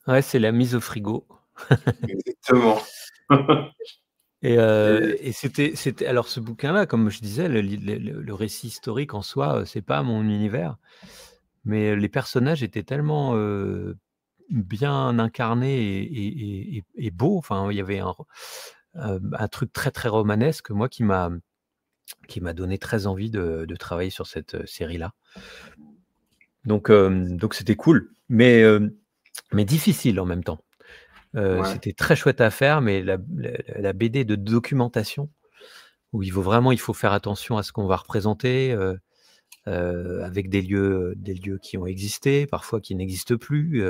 Ouais, c'est la mise au frigo. Exactement. Et c'était alors ce bouquin-là, comme je disais, le récit historique en soi, c'est pas mon univers, mais les personnages étaient tellement bien incarnés et beaux. Enfin, il y avait un truc très très romanesque, moi, qui m'a donné très envie de travailler sur cette série-là. Donc c'était cool, mais difficile en même temps. C'était très chouette à faire, mais la BD de documentation, où il faut faire attention à ce qu'on va représenter, avec des lieux qui ont existé, parfois qui n'existent plus.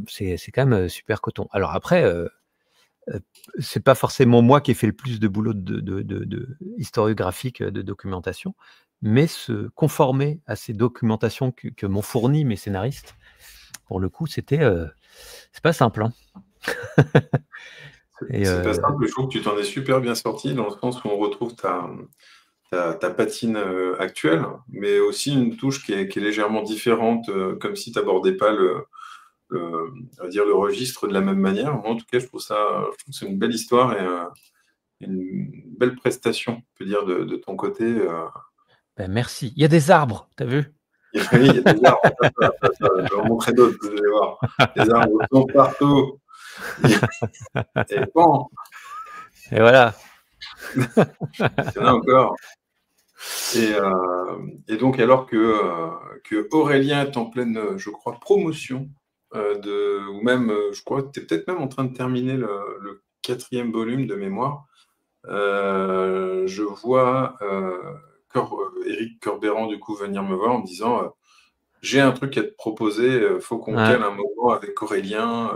C'est quand même super coton. Alors après, c'est pas forcément moi qui ai fait le plus de boulot de historiographique, de documentation, mais se conformer à ces documentations que m'ont fourni mes scénaristes, pour le coup, c'est pas simple, hein. C'est pas simple, je trouve que tu t'en es super bien sorti, dans le sens où on retrouve ta patine actuelle, mais aussi une touche qui est légèrement différente, comme si tu n'abordais pas on va dire le registre de la même manière. Moi, en tout cas, je trouve que c'est une belle histoire une belle prestation, on peut dire, de ton côté. Ben, merci. Il y a des arbres, t'as vu? Oui, il y a des arbres. Je vais en montrer d'autres, vous allez voir. Les arbres sont partout. Et bon, Et voilà. il y en a encore. Et donc, alors que Aurélien est en pleine, je crois, promotion, ou même, je crois que tu es peut-être même en train de terminer le 4e volume de mémoire, je vois Éric Corberan, du coup, venir me voir en me disant j'ai un truc à te proposer, faut qu'on Ouais. cale un moment avec Aurélien.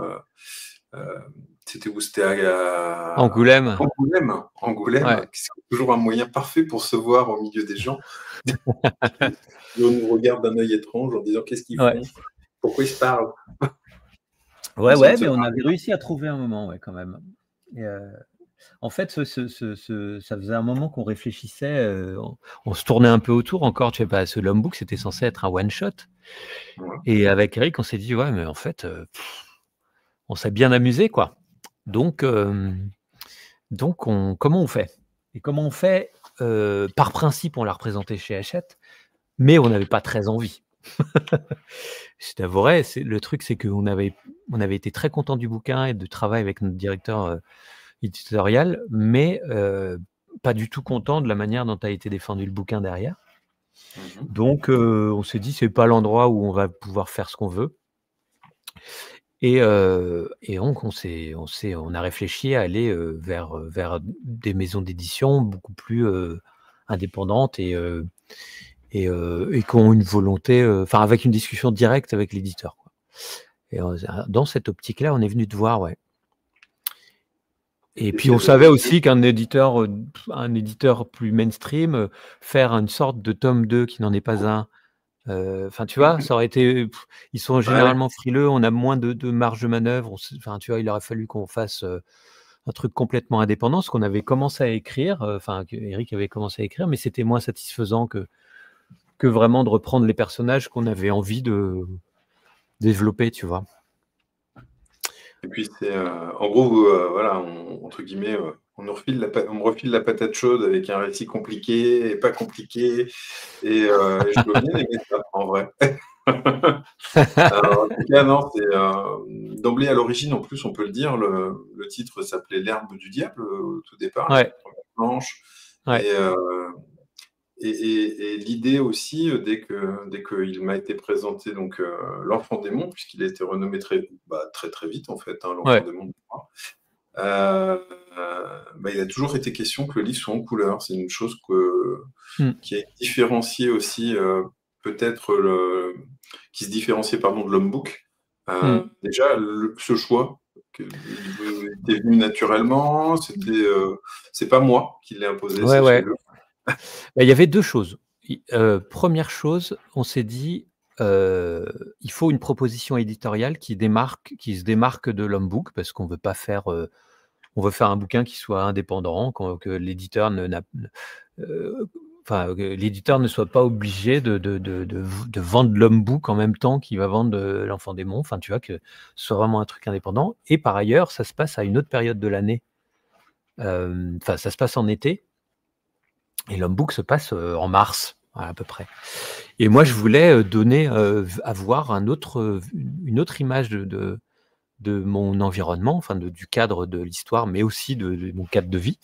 C'était où? C'était à Angoulême. Angoulême. Angoulême, Ouais. c'est toujours un moyen parfait pour se voir au milieu des gens. On nous regarde d'un œil étrange en disant qu'est-ce qu'ils Ouais. font? Pourquoi ils se parlent? Ouais, Sans se mais on parler. avait réussi à trouver un moment, ouais, quand même. Et en fait, ça faisait un moment qu'on réfléchissait, on se tournait un peu autour encore, tu sais pas, ce Lombook, c'était censé être un one shot. Ouais. Et avec Eric, on s'est dit: «Ouais, mais en fait, on s'est bien amusé, quoi». Donc comment on fait? Et comment on fait? Par principe, on l'a représenté chez Hachette, mais on n'avait pas très envie. Je t'avouerai, le truc, c'est qu'on avait été très contents du bouquin et de travail avec notre directeur, éditorial, mais pas du tout content de la manière dont a été défendu le bouquin derrière. Mmh. Donc on s'est dit: «C'est pas l'endroit où on va pouvoir faire ce qu'on veut». Et donc on a réfléchi à aller, vers des maisons d'édition beaucoup plus, indépendantes et qui ont une volonté, enfin avec une discussion directe avec l'éditeur, quoi. Et dans cette optique-là, on est venu te voir, ouais. Et Et puis c'est on venu savait aussi qu'un éditeur, un éditeur plus mainstream, faire une sorte de tome 2 qui n'en est pas un, enfin tu vois? Ça aurait été ils sont ouais, généralement frileux, on a moins de marge de manœuvre, enfin tu vois? Il aurait fallu qu'on fasse, un truc complètement indépendant, ce qu'on avait commencé à écrire, enfin qu'Éric avait commencé à écrire, mais c'était moins satisfaisant que vraiment de reprendre les personnages qu'on avait envie de développer, tu vois? et puis c'est, en gros, vous, voilà, entre guillemets, on me refile la patate chaude avec un récit compliqué et pas compliqué et je dois bien aimer ça, en vrai. Alors, en tout cas, non, c'est, d'emblée, à l'origine, en plus, on peut le dire, le titre s'appelait «L'herbe du diable», au tout départ, les Ouais, toutes premières planches ouais. et et l'idée aussi, dès qu'il m'a été présenté donc «L'Enfant Démon», puisqu'il a été renommé très, très vite, en fait, hein, «L'Enfant Ouais. Démon», heu, il a toujours été question que le livre soit en couleur. C'est une chose Mmh. qui a différencié aussi, peut-être qui se différenciait, pardon, de l'Homme-Book. Mmh. Déjà, ce choix, il était venu naturellement, c'est pas moi qui l'ai imposé, Ouais, ouais. sachez-le. Bah, il y avait 2 choses. 1re chose, on s'est dit, il faut une proposition éditoriale qui se démarque de l'Homme-Book parce qu'on veut pas faire, on veut faire un bouquin qui soit indépendant, que l'éditeur enfin, que l'éditeur ne soit pas obligé de vendre l'Homme-Book en même temps qu'il va vendre, L'Enfant Démon. Enfin, tu vois? Que ce soit vraiment un truc indépendant et par ailleurs, ça se passe à une autre période de l'année. Enfin, ça se passe en été et l'Homme-Book se passe, en mars, voilà, à peu près. Et moi, je voulais, donner, avoir une autre image de mon environnement, enfin du cadre de l'histoire, mais aussi de mon cadre de vie,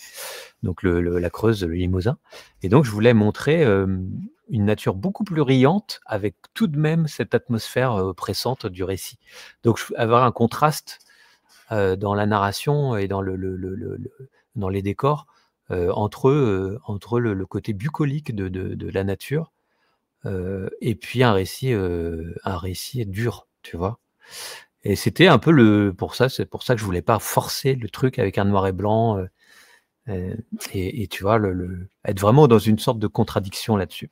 donc la Creuse, le Limousin. Et donc je voulais montrer, une nature beaucoup plus riante avec tout de même cette atmosphère, oppressante du récit. Donc avoir un contraste, dans la narration et dans dans les décors, entre le côté bucolique de la nature, et puis un récit dur, tu vois? Et c'était un peu c'est pour ça que je voulais pas forcer le truc avec un noir et blanc, heu et tu vois, être vraiment dans une sorte de contradiction là-dessus.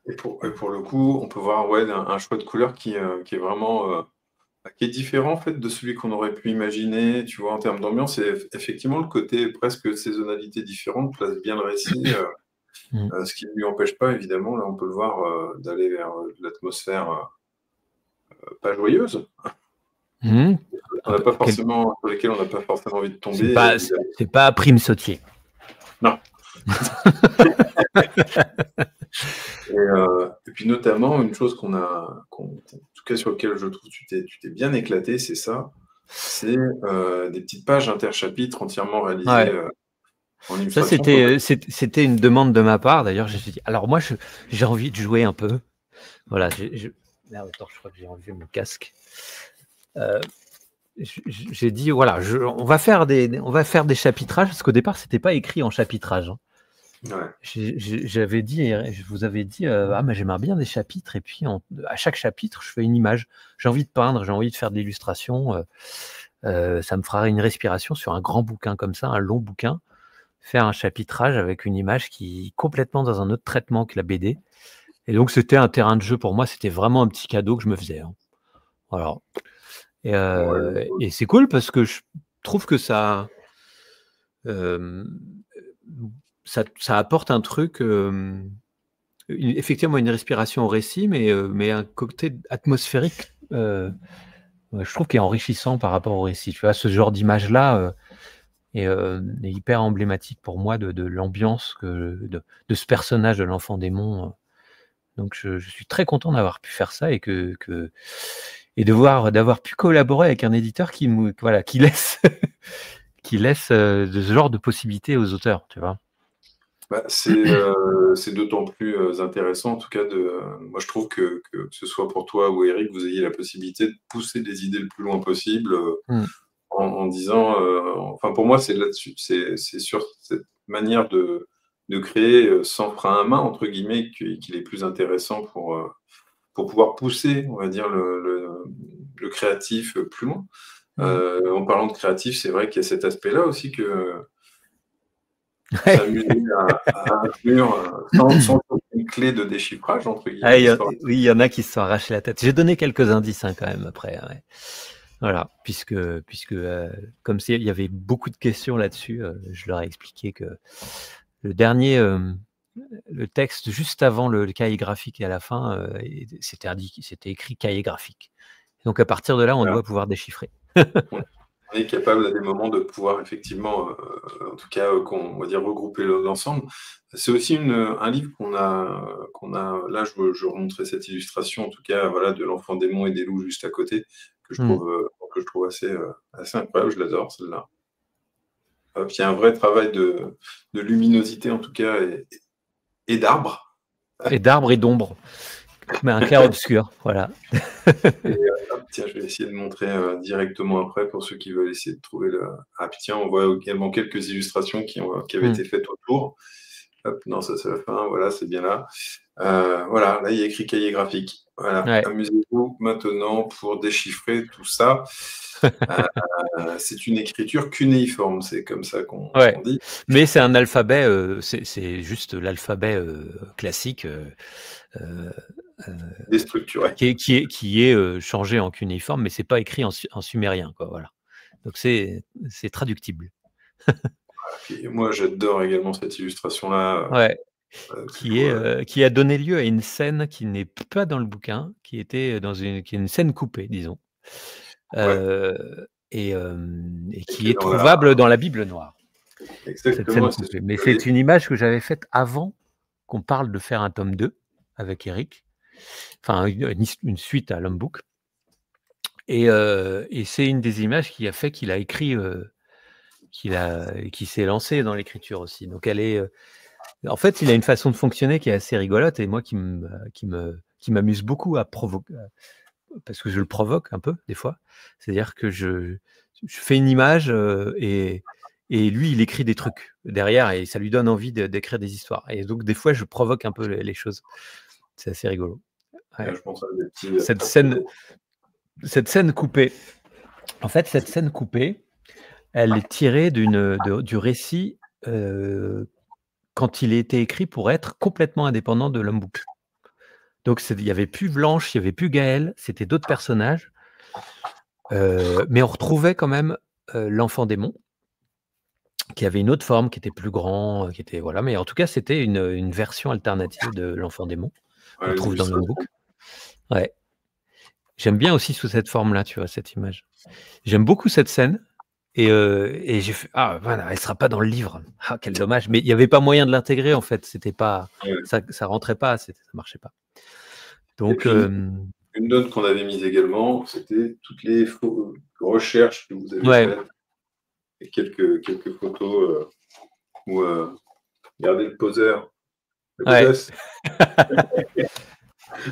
Et pour le coup, on peut voir, ouais, un choix de couleur qui est vraiment, qui est différent, en fait, de celui qu'on aurait pu imaginer, tu vois, en termes d'ambiance. Et effectivement, le côté presque saisonnalité différente place bien le récit, Mmh. ce qui ne lui empêche pas, évidemment, là, on peut le voir, d'aller vers, de l'atmosphère, pas joyeuse. Mmh. sur lesquels on n'a pas forcément envie de tomber. C'est pas Prime Sautier. Non. Et puis notamment, une chose en tout cas sur laquelle je trouve tu t'es bien éclaté, c'est ça. C'est des petites pages interchapitres entièrement réalisées en illustration. Ça, c'était une demande de ma part. D'ailleurs, j'ai dit, alors moi, j'ai envie de jouer un peu. Voilà, merde, attends, je crois que j'ai enlevé mon casque. J'ai dit, voilà, on va faire des chapitrages, parce qu'au départ, c'était pas écrit en chapitrage. Hein. Ouais. J'avais dit, je vous avais dit, mais j'aimerais bien des chapitres, et puis à chaque chapitre, je fais une image. J'ai envie de peindre, j'ai envie de faire de l'illustration. Ça me fera une respiration sur un grand bouquin comme ça, un long bouquin. Faire un chapitrage avec une image qui est complètement dans un autre traitement que la BD. Et donc, c'était un terrain de jeu pour moi. C'était vraiment un petit cadeau que je me faisais. Hein. Voilà. Et c'est cool parce que je trouve que ça apporte un truc, effectivement une respiration au récit, mais un côté atmosphérique, je trouve qui est enrichissant par rapport au récit. Tu vois, ce genre d'image-là est hyper emblématique pour moi de l'ambiance de ce personnage de l'enfant démon. Donc je suis très content d'avoir pu faire ça et d'avoir pu collaborer avec un éditeur qui laisse qui laisse ce genre de possibilités aux auteurs, tu vois. C'est d'autant plus intéressant, en tout cas, moi je trouve que ce soit pour toi ou Eric, vous ayez la possibilité de pousser des idées le plus loin possible en disant, enfin pour moi c'est là-dessus, c'est sur cette manière de créer sans frein à main, entre guillemets, qu'il est plus intéressant pour pouvoir pousser, on va dire, le créatif plus loin. En parlant de créatif, c'est vrai qu'il y a cet aspect-là aussi que s'amuser à inclure sans une clé de déchiffrage, entre guillemets. Oui, il y en a qui se sont arrachés la tête. J'ai donné quelques indices quand même après. Ouais. Voilà, puisque comme il y avait beaucoup de questions là-dessus, je leur ai expliqué que le dernier, le texte juste avant le cahier graphique et à la fin, c'était écrit cahier graphique. Donc à partir de là, on doit pouvoir déchiffrer. On est capable à des moments de pouvoir effectivement, en tout cas, on va dire regrouper l'ensemble. C'est aussi un livre qu'on a. Là, je remontrais cette illustration, en tout cas, voilà, de l'enfant démon et des loups juste à côté, que je trouve assez incroyable. Je l'adore, celle-là. Il y a un vrai travail de luminosité, en tout cas, et d'arbres. Et d'arbres et d'ombre. Mais un clair-obscur, voilà. Tiens, je vais essayer de montrer directement après pour ceux qui veulent essayer de trouver Ah, puis tiens, on voit également quelques illustrations qui avaient été faites autour. Hop, non, ça c'est la fin, voilà, c'est bien là. Voilà, là il y a écrit cahier graphique. Voilà, amusez-vous maintenant pour déchiffrer tout ça. C'est une écriture cunéiforme, c'est comme ça qu'on dit. Mais c'est un alphabet, c'est juste l'alphabet classique. Déstructuré. Qui est changé en cunéiforme, mais c'est pas écrit en sumérien, quoi. Voilà. Donc c'est traductible. Et moi, j'adore également cette illustration-là. Ouais. Qui a donné lieu à une scène qui n'est pas dans le bouquin, qui est une scène coupée, disons, et qui est trouvable dans la Bible noire. Exactement. Cette scène coupée. Mais c'est une image que j'avais faite avant qu'on parle de faire un tome 2 avec Eric, enfin une suite à l'Homme Book. Et c'est une des images qui a fait qu'il a écrit, qui s'est lancé dans l'écriture aussi. Donc elle est, en fait, il a une façon de fonctionner qui est assez rigolote et moi qui m'amuse beaucoup à provoquer, parce que je le provoque un peu des fois. C'est-à-dire que je fais une image et lui il écrit des trucs derrière et ça lui donne envie d'écrire des histoires. Et donc des fois je provoque un peu les choses. C'est assez rigolo. Ouais. Je pense à des petits... Cette scène coupée. En fait, cette scène coupée, elle est tirée du récit quand il a été écrit pour être complètement indépendant de l'Homme Book. Donc il n'y avait plus Blanche, il n'y avait plus Gaël, c'était d'autres personnages. Mais on retrouvait quand même l'enfant démon, qui avait une autre forme, qui était plus grand, qui était voilà. Mais en tout cas, c'était une version alternative de l'enfant démon qu'on trouve dans l'Homme Book. Ouais. J'aime bien aussi sous cette forme-là, tu vois, cette image. J'aime beaucoup cette scène et j'ai fait: «Ah voilà, elle sera pas dans le livre. Ah quel dommage», mais il y avait pas moyen de l'intégrer en fait, c'était pas Ouais. ça rentrait pas, ça marchait pas. Et Donc puis une note qu'on avait mise également, c'était toutes les recherches que vous avez ouais, faites et quelques photos où regardez le poseur, le beau ouais, gosse.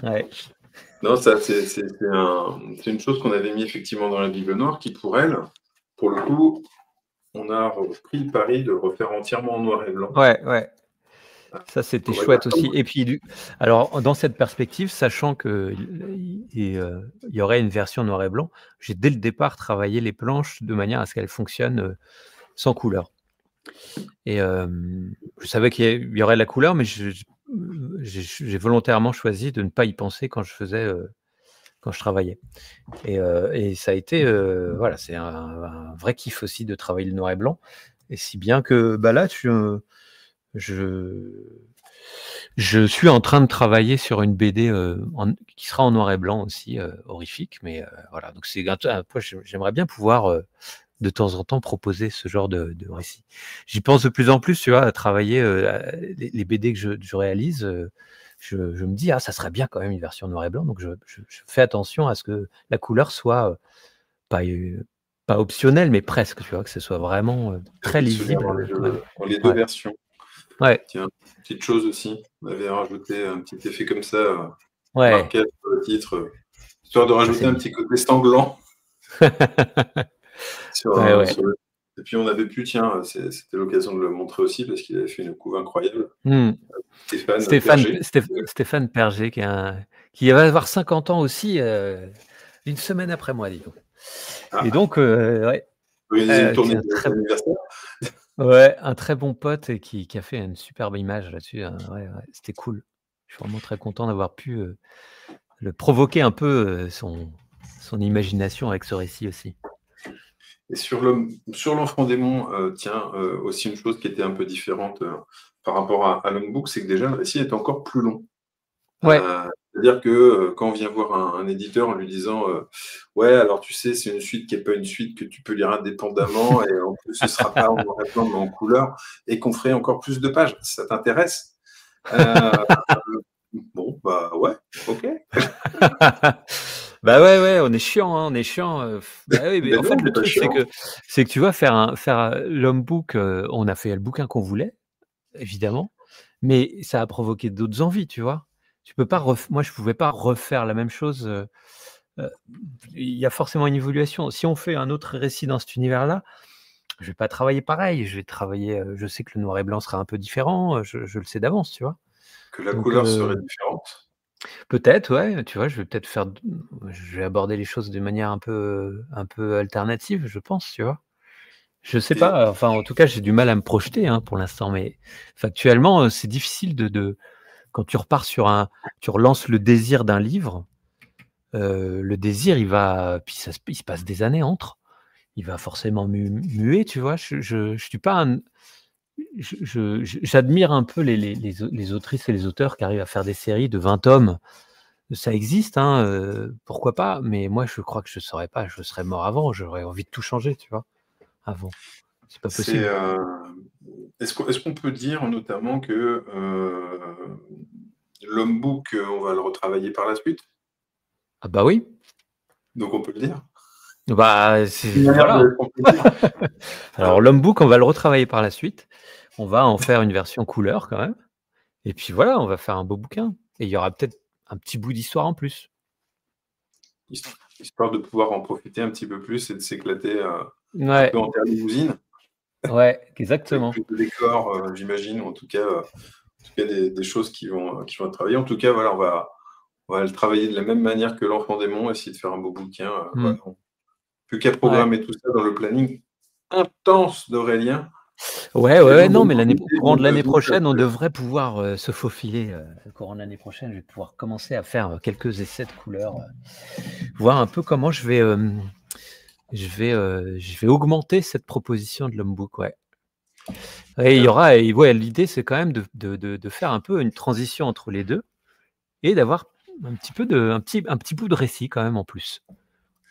ouais, Non, ça c'est une chose qu'on avait mis effectivement dans la Bible noire qui pour elle, pour le coup, on a pris le pari de le refaire entièrement en noir et blanc. ouais. Ça, c'était On va dire chouette aussi et puis alors dans cette perspective, sachant qu'il y aurait une version noir et blanc, j'ai dès le départ travaillé les planches de manière à ce qu'elles fonctionnent, sans couleur et je savais qu'il y aurait la couleur, mais j'ai volontairement choisi de ne pas y penser quand je faisais, quand je travaillais et ça a été, voilà, c'est un vrai kiff aussi de travailler le noir et blanc et si bien que, bah, là, je je suis en train de travailler sur une BD, qui sera en noir et blanc aussi, horrifique, mais voilà, donc c'est un peu j'aimerais bien pouvoir, de temps en temps proposer ce genre de récit. J'y pense de plus en plus, tu vois, à travailler, les BD que je réalise, je me dis: «Ah, ça serait bien quand même une version noir et blanc», donc je fais attention à ce que la couleur soit, pas, pas optionnelle, mais presque, tu vois? Que ce soit vraiment, très de se lire lisible, dans les deux ouais. versions. Ouais, Tiens, petite chose aussi, on avait rajouté un petit effet comme ça, ouais, marqué sur le titre, histoire de ça rajouter c'est un bien. petit côté sanglant Ouais, ouais. sur le et puis on avait pu tiens, c'était l'occasion de le montrer aussi parce qu'il avait fait une couve incroyable. Mmh. Stéphane Perger. Stéphane Perger qui va avoir 50 ans aussi, une semaine après moi, dis donc. Et Ah, donc ouais, organiser une c'est tournée d'anniversaire. un très bon pote et qui a fait une superbe image là-dessus, ouais, ouais, c'était cool. Je suis vraiment très content d'avoir pu, le provoquer un peu, son imagination avec ce récit aussi. Et sur l'Enfant démon, tiens, aussi une chose qui était un peu différente, par rapport à l'Homebook, c'est que déjà le récit est encore plus long. Ouais. C'est-à-dire que, quand on vient voir un éditeur en lui disant, «Ouais, alors tu sais, c'est une suite qui est pas une suite que tu peux lire indépendamment et en plus ce sera pas en noir et blanc mais en couleur et qu'on ferait encore plus de pages, ça t'intéresse?» Heu, bon, bah, ouais, OK. Bah, ouais, ouais, on est chiant, hein, on est chiant, bah, oui, mais Mais en non, fait, on le est pas truc, c'est chiant. que tu vois, l'homme book, on a fait le bouquin qu'on voulait, évidemment, mais ça a provoqué d'autres envies, tu vois? Tu peux pas moi, je pouvais pas refaire la même chose, heu, il y a forcément une évolution. Si on fait un autre récit dans cet univers-là, je vais pas travailler pareil, je vais travailler, je sais que le noir et blanc sera un peu différent, je le sais d'avance, tu vois? Que la Donc couleur serait différente peut-être, ouais, tu vois, je vais aborder les choses de manière un peu alternative, je pense, tu vois? Je sais et pas, enfin, en tout cas, j'ai du mal à me projeter, hein, pour l'instant, mais factuellement, c'est difficile de quand tu repars tu relances le désir d'un livre, le désir, puis il se passe des années entre, il va forcément muer, tu vois? Je suis pas un j'admire un peu les autrices et les auteurs qui arrivent à faire des séries de 20 tomes. Ça existe, hein, pourquoi pas, mais moi je crois que je saurais pas, je serais mort avant, j'aurais envie de tout changer, tu vois? Avant, c'est pas c'est, possible. est-ce qu'on peut dire notamment que, l'Homebook, on va le retravailler par la suite? Ah bah oui, Donc on peut le dire? bah, Une c'est manière voilà. de compléter. Alors Alors, l'homme book, on va le retravailler par la suite. On va en faire une version couleur quand même et puis voilà, on va faire un beau bouquin et il y aura peut-être un petit bout d'histoire en plus. histoire de pouvoir en profiter un petit peu plus et de s'éclater, un Ouais, peu en terre-limousine, ouais, avec exactement. plus de décors, j'imagine, ou en tout cas des choses qui vont être travaillées. En tout cas, voilà, on va le travailler de la même manière que l'Enfant démon, essayer de faire un beau bouquin, Mmh. voilà. Plus qu'à Ouais. programmer tout ça dans le planning intense d'Aurélien Ouais, ouais, et ouais, donc non, d'en mais profiter courant de l'année donc ça prochaine, on peut devrait pouvoir, se faufiler, courant de l'année prochaine, je vais pouvoir commencer à faire, quelques essais de couleurs, voir un peu comment je vais augmenter cette proposition de l'homme-book, ouais. Et il y bien. aura ouais, l'idée, c'est quand même de faire un peu une transition entre les 2 et d'avoir un petit bout de récit quand même en plus.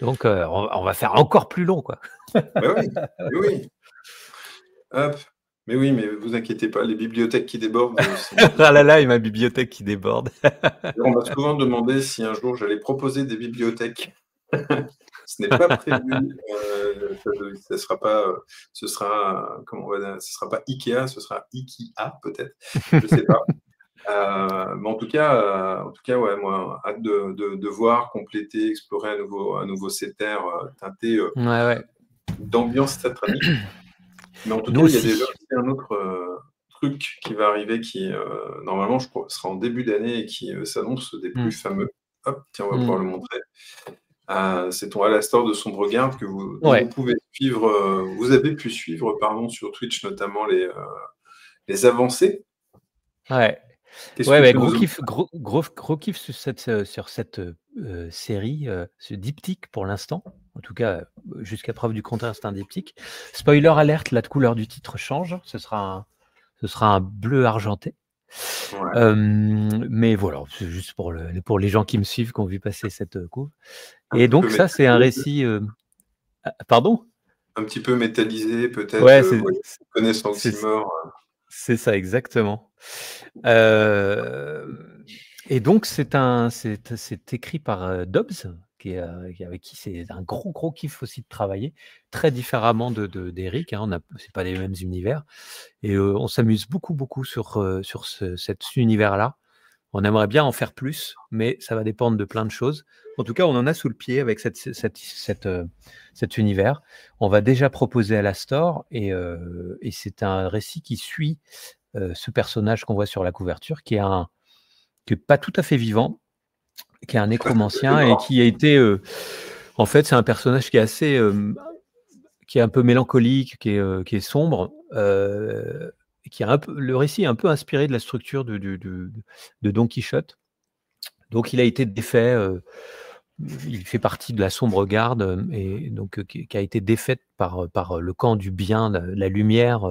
Donc, on va faire encore plus long, quoi. Bah oui, mais oui. Hop. Mais oui, mais vous inquiétez pas, les bibliothèques qui débordent, c'est Ah là là, et ma bibliothèque qui déborde. on m'a souvent demandé si un jour j'allais proposer des bibliothèques. Ce n'est pas prévu, ça sera pas, ce sera, comment on va dire? Ce sera pas IKEA, ce sera IKEA peut-être, je sais pas. Mais en tout cas, ouais, moi, hâte de voir, compléter, explorer à nouveau ces terres, teintées, Ouais, ouais. d'ambiance satranique. Mais en tout Nous cas, il y a déjà aussi. aussi un autre, truc qui va arriver qui, normalement, je crois, sera en début d'année et qui, s'annonce des plus Mmh. fameux. Hop, tiens, on va pouvoir Mmh. le montrer. C'est ton Alastor de Sombregarde dont vous Ouais. pouvez suivre, vous avez pu suivre, pardon, sur Twitch notamment les avancées. Ouais. Qu'est-ce Ouais, que tu ouais, peux gros nous en kiff, gros kiff sur cette série, ce diptyque pour l'instant. En tout cas, jusqu'à preuve du contraire, c'est un diptyque. Spoiler alerte, la couleur du titre change. Ce sera un bleu argenté. ouais, Mais voilà, c'est juste pour les gens qui me suivent, qui ont vu passer cette couve. un Et petit peu donc ça, c'est un métallisé récit. Pardon? un petit peu métallisé peut-être, Ouais, ouais, connaissant c'est Oxymore, c'est ça exactement. Et donc c'est écrit par Dobbs, avec qui c'est un gros kiff aussi de travailler, très différemment d'Eric, hein, c'est pas les mêmes univers, et on s'amuse beaucoup sur cet univers-là. On aimerait bien en faire plus, mais ça va dépendre de plein de choses. En tout cas, on en a sous le pied avec cet univers. On va déjà proposer à la store, et c'est un récit qui suit ce personnage qu'on voit sur la couverture, qui est pas tout à fait vivant, qui est un nécromancien et qui a été, en fait, c'est un personnage qui est assez, qui est un peu mélancolique, qui est sombre, qui a le récit est un peu inspiré de la structure de Don Quichotte. Donc il a été défait, il fait partie de la sombre garde, et donc qui a été défaite par le camp du bien, la lumière,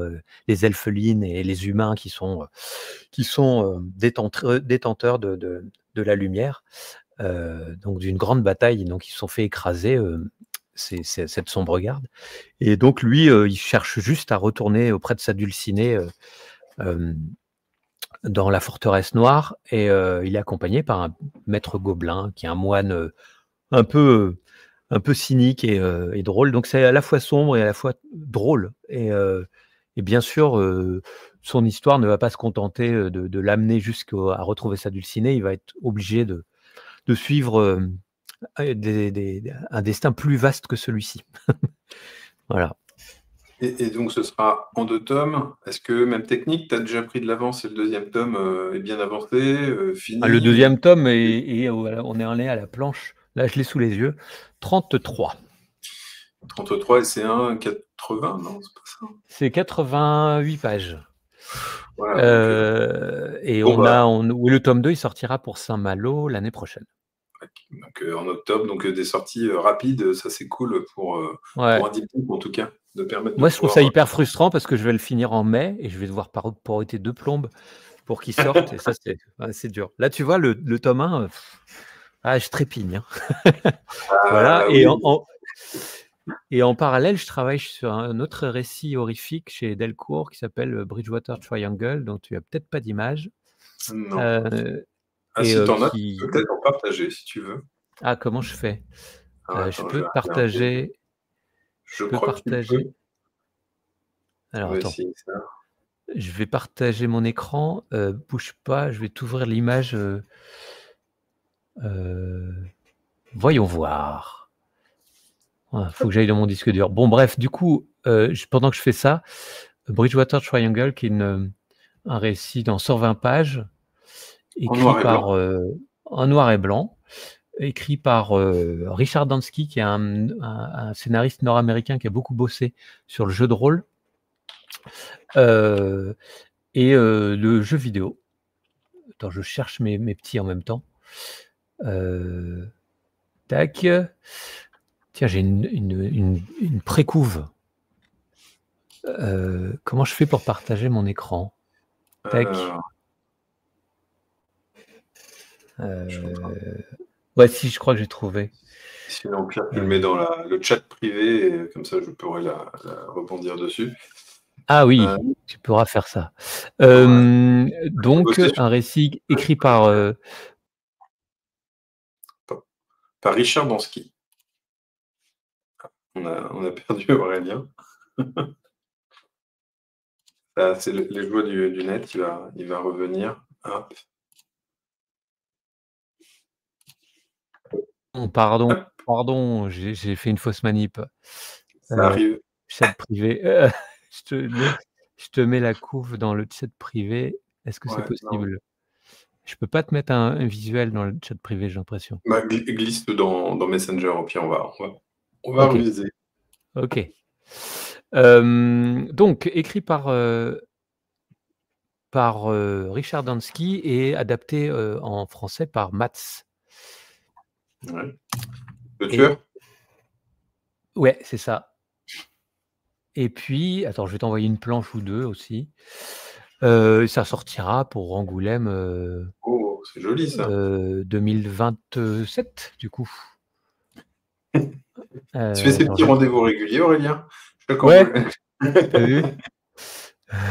les elfelines et les humains qui sont détenteurs de la lumière. Donc d'une grande bataille, donc ils se sont fait écraser, cette sombre garde. Et donc lui, il cherche juste à retourner auprès de sa dulcinée, dans la forteresse noire, et il est accompagné par un maître gobelin qui est un moine, un peu, cynique et drôle. Donc c'est à la fois sombre et à la fois drôle. Et bien sûr, son histoire ne va pas se contenter de l'amener jusqu'à retrouver sa dulcinée. Il va être obligé de suivre un destin plus vaste que celui-ci. Voilà. et donc ce sera en 2 tomes. Est-ce que même technique, tu as déjà pris de l'avance et le 2e tome, est bien avancé, Le fini ou deuxième tome, voilà, on est allé à la planche. Là, je l'ai sous les yeux. 33. 33 et c'est un 80, non, c'est pas ça? C'est 88 pages. Voilà, donc Et bon, bah, le tome 2, il sortira pour Saint-Malo l'année prochaine. en octobre, donc des sorties, rapides, ça c'est cool Ouais. pour un diptyque en tout cas, de permettre de Moi, je trouve ça pouvoir, hyper frustrant parce que je vais le finir en mai et je vais devoir porter 2 plombes pour qu'il sorte, et ça, c'est dur. Là, tu vois, le tome 1, je trépigne, hein. Voilà, oui, et en parallèle, je travaille sur un autre récit horrifique chez Delcourt qui s'appelle Bridgewater Triangle, dont tu as peut-être pas d'image, non. heu Ah et si tu en as, tu qui peux peut-être en partager si tu veux. comment je fais? Alors Je attends, je peux vais regarder. partager je Je peux crois que tu partager peux. On alors va attends, essayer ça. je vais partager mon écran, bouge pas, je vais t'ouvrir l'image, voyons voir. Ah, faut que j'aille dans mon disque dur. Bon bref, du coup, pendant que je fais ça, Bridgewater Triangle, qui est un récit dans 120 pages, En écrit noir et blanc. par, en noir et blanc, écrit par Richard Dansky, qui est un scénariste nord-américain qui a beaucoup bossé sur le jeu de rôle, et le jeu vidéo. Attends, je cherche mes petits en même temps. Tac. Tiens, j'ai une précouve. Comment je fais pour partager mon écran? Tac. Alors, Je comprends. Ouais, si, je crois que j'ai trouvé. Sinon, au pire, tu le mets dans le chat privé, et comme ça, je pourrais la rebondir dessus. Ah Euh, oui, tu pourras faire ça. ouais. Donc, Bosser sur- un récit écrit par... par Richard Bansky. On a perdu Aurélien. Ah, c'est les joies du net, il va revenir. Hop. Pardon, j'ai fait une fausse manip. Ça arrive. Chat privé. Je te mets je te mets la couve dans le chat privé. Est-ce que c'est Ouais, non. possible? Je peux pas te mettre un visuel dans le chat privé, j'ai l'impression. Bah, glisse dans Messenger, au pire, on va OK, reviser. OK. Donc écrit par Richard Dansky et adapté en français par Mats. Ouais. Le Et tueur? ouais, c'est ça. Et puis, attends, je vais t'envoyer une planche ou deux aussi. Ça sortira pour Angoulême Oh, c'est joli ça. 2027 du coup. Tu fais ces Alors petits rendez-vous réguliers, Aurélien? Je sais quand vous. ouais, t'as vu?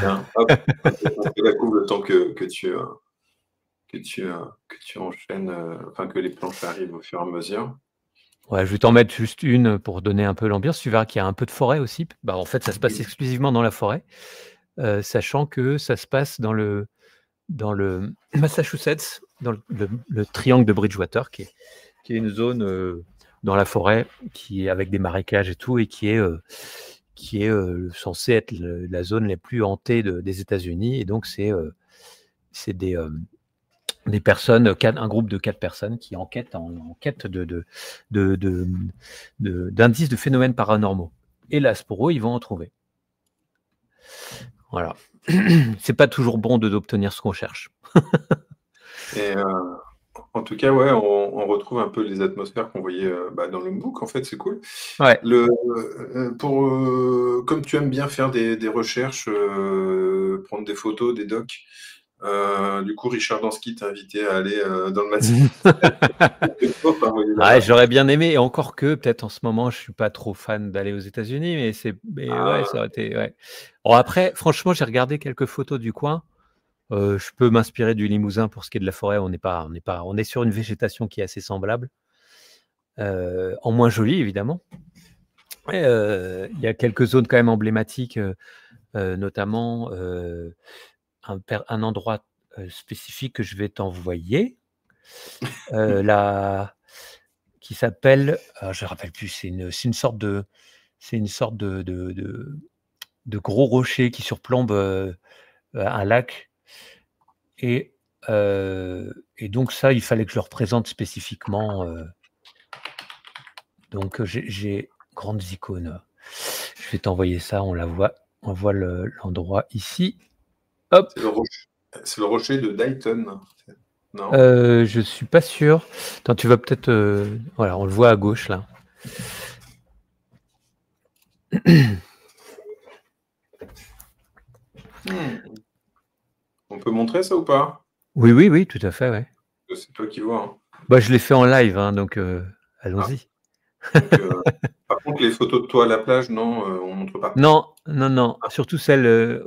Tiens, hop, on fait la couve le temps que tu enchaînes, enfin que les planches arrivent au fur et à mesure. Ouais, je vais t'en mettre juste une pour donner un peu l'ambiance. Tu verras qu'il y a un peu de forêt aussi. Bah, en fait, ça se passe exclusivement dans la forêt, sachant que ça se passe dans le Massachusetts, dans le triangle de Bridgewater, qui est une zone dans la forêt, qui est avec des marécages et tout, et qui est censée être la zone la plus hantée des États-Unis. Et donc, c'est des personnes, un groupe de 4 personnes qui enquêtent en quête d'indices de phénomènes paranormaux. Hélas pour eux, ils vont en trouver. Voilà. C'est pas toujours bon d'obtenir ce qu'on cherche. Et en tout cas, ouais, on retrouve un peu les atmosphères qu'on voyait dans le MOOC, en fait, c'est cool. Ouais. Comme tu aimes bien faire des recherches, prendre des photos, des docs, du coup, Richard Dansky t'a invité à aller dans le Massachusetts. Ouais, j'aurais bien aimé, et encore que peut-être en ce moment, je suis pas trop fan d'aller aux États-Unis, mais ouais, ça aurait été. Ouais. Bon, après, franchement, j'ai regardé quelques photos du coin. Je peux m'inspirer du Limousin pour ce qui est de la forêt. On est sur une végétation qui est assez semblable, en moins jolie évidemment. Il y a quelques zones quand même emblématiques, notamment un endroit spécifique que je vais t'envoyer, qui s'appelle, je ne me rappelle plus, c'est une sorte de gros rocher qui surplombe un lac. Et donc ça, il fallait que je le représente spécifiquement. Donc j'ai grandes icônes. Je vais t'envoyer ça, on voit l'endroit ici. Hop. C'est le rocher de Dayton, non? Je suis pas sûr. Attends, tu vas peut-être... voilà, on le voit à gauche, là. On peut montrer ça ou pas? Oui, tout à fait, ouais. C'est toi qui vois. Hein. Bah, je l'ai fait en live, hein, donc allons-y. Donc, par contre, les photos de toi à la plage, non, on montre pas. Non. Surtout celle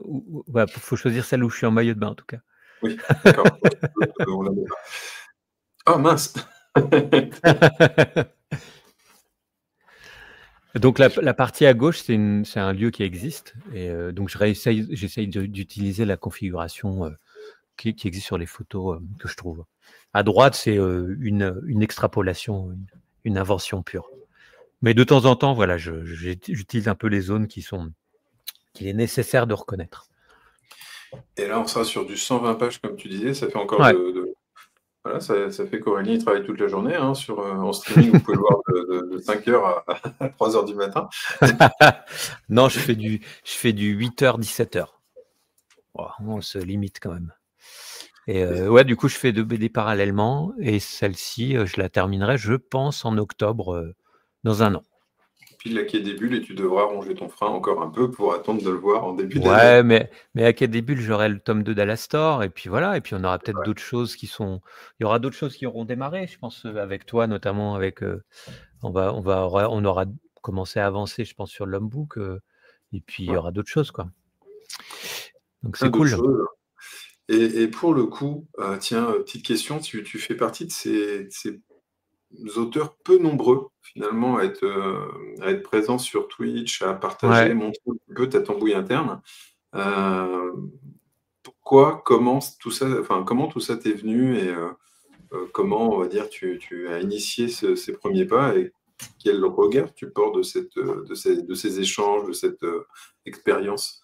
faut choisir celle où je suis en maillot de bain, en tout cas. Oui, d'accord. On la met pas. Oh mince! Donc la partie à gauche, c'est un lieu qui existe, et donc j'essaye d'utiliser la configuration qui existe sur les photos que je trouve. À droite, c'est une extrapolation, une invention pure. Mais de temps en temps, voilà, j'utilise un peu les zones qu'il est nécessaire de reconnaître. Et là, on sera sur du 120 pages, comme tu disais. Ça fait encore Ouais. Voilà, ça fait qu'Aurélie, il travaille toute la journée en streaming. Vous pouvez le voir de 5h à 3h du matin. Non, je fais du 8h, 17h. Wow, on se limite quand même. Et ouais, du coup, je fais 2 BD parallèlement, et celle-ci, je la terminerai, je pense, en octobre, dans un an. piles la quai des bulles et tu devras ronger ton frein encore un peu pour attendre de le voir en début Ouais, d'année. mais à quai des bulles, j'aurai le tome 2 d'Alastor et puis voilà et puis on aura peut-être d'autres choses il y aura d'autres choses qui auront démarré, je pense, avec toi notamment avec, on aura commencé à avancer, je pense, sur l'Homme Book, et puis il y Ouais, aura d'autres choses, quoi. Donc plein c'est d'autres cool. choses. Et pour le coup, tiens, petite question, tu fais partie de ces auteurs peu nombreux finalement à être présents sur Twitch, à partager, Ouais. montrer un petit peu ta tambouille interne. Euh, Pourquoi, comment tout ça t'est venu et comment, on va dire, tu as initié ces premiers pas et quel regard tu portes de ces échanges, de cette expérience?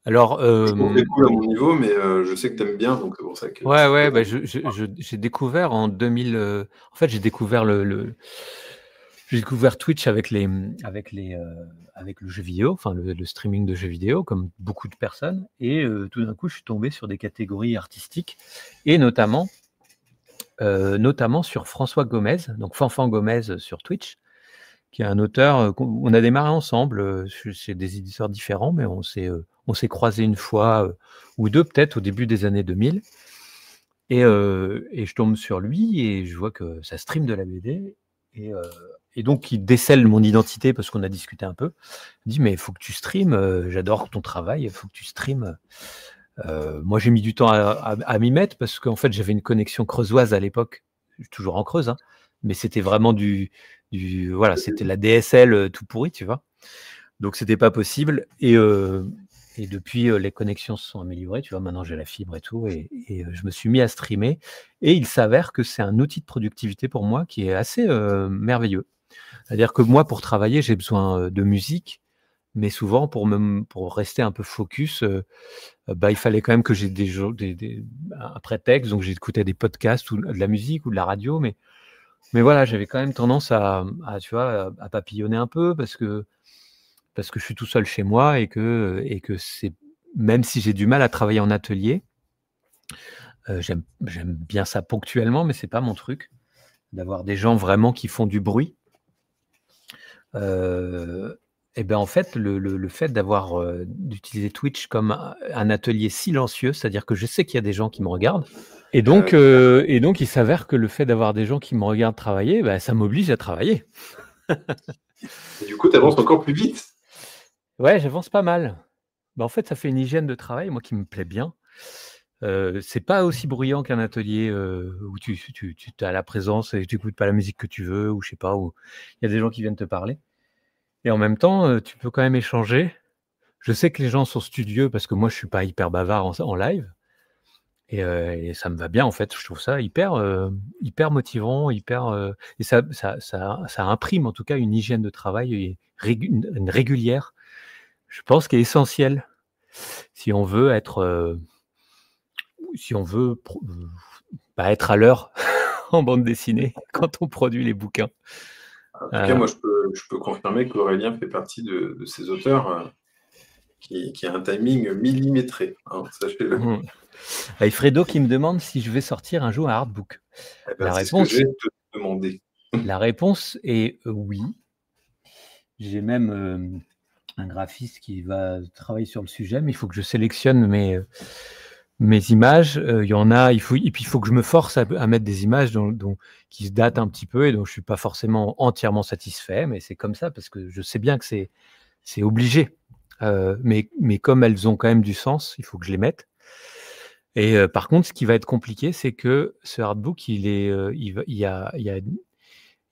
Alors, Je trouve que c'est cool à mon niveau, mais je sais que tu aimes bien, donc c'est pour ça que ouais, je ouais, pose la bah, question. j'ai découvert en 2000, en fait, j'ai découvert Twitch avec le jeu vidéo, enfin le streaming de jeux vidéo comme beaucoup de personnes et tout d'un coup, je suis tombé sur des catégories artistiques et notamment sur François Gomez, donc Fanfan Gomez, sur Twitch, qui est un auteur, on a démarré ensemble, chez des éditeurs différents, mais on s'est croisés une fois, ou 2 peut-être au début des années 2000 et je tombe sur lui et je vois que ça stream de la BD et heu et donc il décèle mon identité parce qu'on a discuté un peu. Il dit: «Mais il faut que tu streames, j'adore ton travail, il faut que tu streames». Moi j'ai mis du temps à m'y mettre parce qu'en fait j'avais une connexion creusoise à l'époque, je suis toujours en Creuse, hein, mais c'était vraiment voilà, c'était la DSL, tout pourri, tu vois? Donc c'était pas possible et depuis, les connexions se sont améliorées, tu vois? Maintenant j'ai la fibre et tout et je me suis mis à streamer et il s'avère que c'est un outil de productivité pour moi qui est assez, merveilleux. C'est-à-dire que moi pour travailler, j'ai besoin, de musique, mais souvent pour rester un peu focus, bah, il fallait quand même que j'ai un prétexte, donc j'écoutais des podcasts ou de la musique ou de la radio, mais voilà, j'avais quand même tendance tu vois, à papillonner un peu parce que je suis tout seul chez moi et que c'est même si j'ai du mal à travailler en atelier, j'aime bien ça ponctuellement, mais c'est pas mon truc, d'avoir des gens vraiment qui font du bruit. Heu et ben, en fait, le fait d'utiliser Twitch comme un atelier silencieux, c'est-à-dire que je sais qu'il y a des gens qui me regardent et donc il s'avère que le fait d'avoir des gens qui me regardent travailler, bah, ça m'oblige à travailler. Et du coup, tu avances Donc encore plus vite. ouais, j'avance pas mal. Bah, en fait, ça fait une hygiène de travail, moi, qui me plaît bien. C'est pas aussi bruyant qu'un atelier, où tu as la présence et tu écoutes pas la musique que tu veux ou je sais pas, où il y a des gens qui viennent te parler et en même temps, tu peux quand même échanger. Je sais que les gens sont studieux parce que moi, je suis pas hyper bavard en live et ça me va bien, en fait. Je trouve ça hyper motivant, et ça imprime, en tout cas, une hygiène de travail et une régulière, je pense, qui est essentielle si on veut si on veut bah, être à l'heure en bande dessinée quand on produit les bouquins. En tout cas, Voilà. moi, je peux confirmer qu'Aurélien fait partie de ces auteurs qui a un timing millimétré, hein, sachez-le. Mmh. Et Fredo qui me demande si je vais sortir un jour un artbook. Eh ben, La c'est ce que réponse j'ai te demandé. la réponse est, oui. J'ai même, un graphiste qui va travailler sur le sujet, mais il faut que je sélectionne mes images. Il y en a, et puis il faut que je me force à mettre des images qui se datent un petit peu et dont je suis pas forcément entièrement satisfait, mais c'est comme ça parce que je sais bien que c'est obligé. Mais comme elles ont quand même du sens, il faut que je les mette et par contre, ce qui va être compliqué, c'est que ce artbook, il y a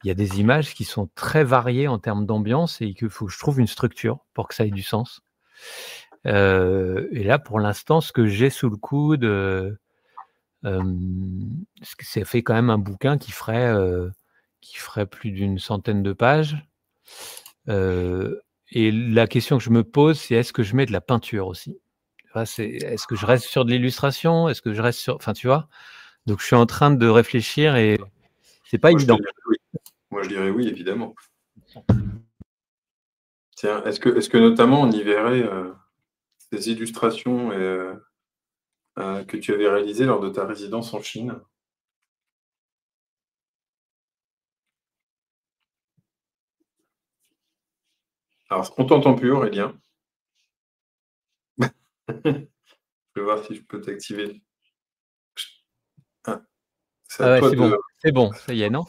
des images qui sont très variées en termes d'ambiance et qu'il faut que je trouve une structure pour que ça ait du sens. Et là, pour l'instant, ce que j'ai sous le coude, ça fait quand même un bouquin qui ferait plus d'une centaine de pages. Et la question que je me pose, c'est est-ce que je mets de la peinture aussi? Tu vois, est-ce que je reste sur de l'illustration? Est-ce que je reste sur, enfin, tu vois? Donc je suis en train de réfléchir et c'est pas Moi, je te évident. dirais oui. Moi, je dirais oui, évidemment. Tiens, est-ce que notamment on y verrait ces illustrations que tu avais réalisées lors de ta résidence en Chine? Alors, on t'entend plus, Aurélien. Je vais voir si je peux t'activer. Ah, c'est à Ah ouais, toi de. c'est bon, ça y est, non?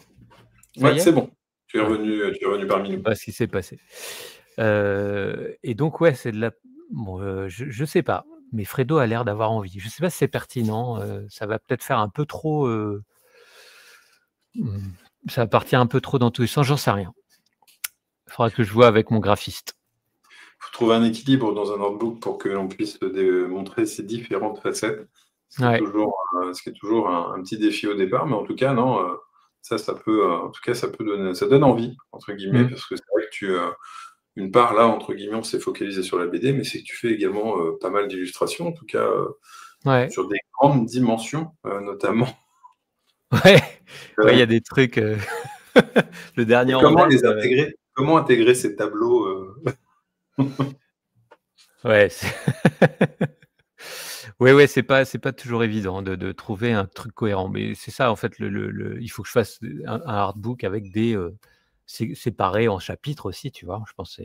Ça Ouais, y est? c'est bon. Ouais, Tu es revenu parmi je sais nous. pas ce qui s'est passé. Et donc ouais, c'est de la bon, je sais pas, mais Fredo a l'air d'avoir envie. Je sais pas si c'est pertinent, ça va peut-être faire un peu trop, mmh, ça va partir un peu trop dans tous les sens, j'en sais rien. Il faudra que je vois avec mon graphiste. Faut trouver un équilibre dans un handbook pour que l'on puisse montrer ces différentes facettes, Ouais, ce qui est toujours un petit défi au départ, mais en tout cas, non, ça peut, en tout cas, ça donne «envie» entre guillemets, mmh, parce que c'est vrai que une part là, entre guillemets, on s'est focalisé sur la BD, mais c'est que tu fais également, pas mal d'illustrations, en tout cas, ouais, sur des grandes dimensions, notamment. ouais, ouais, il y Heu a des trucs, le dernier et en date, comment intégrer ces tableaux, ouais, c'est ouais, ouais, c'est pas toujours évident de trouver un truc cohérent, mais c'est ça en fait le il faut que je fasse un artbook avec des, séparés en chapitres aussi, tu vois? Je pense que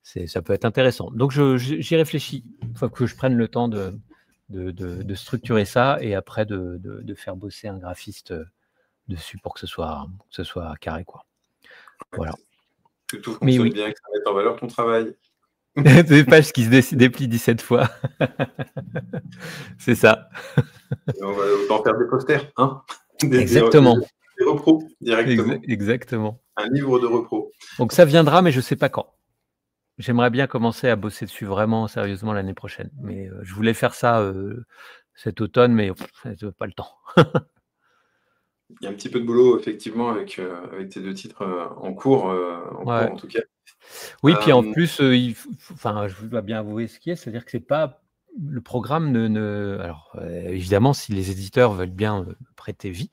c'est ça peut être intéressant. Donc j'y réfléchis. Il faut que je prenne le temps de structurer ça et après de faire bosser un graphiste, dessus pour que ce soit carré, quoi. Voilà. que tout Mais fonctionne oui, bien, que ça mette en valeur ton travail? des pages qui se déplient 17 fois. C'est ça. Et on va autant faire des posters, hein? Exactement. Des repros directement. Exactement. Un livre de repros. Donc ça viendra, mais je sais pas quand. J'aimerais bien commencer à bosser dessus vraiment sérieusement l'année prochaine. Mais, je voulais faire ça, cet automne, mais pas le temps. Il y a un petit peu de boulot effectivement avec tes 2 titres, en cours Ouais. en tout cas. Oui, puis en Hem, plus, il f f enfin, je dois bien avouer ce qui est, c'est-à-dire que c'est pas le programme ne alors, évidemment, si les éditeurs veulent bien, me prêter vie,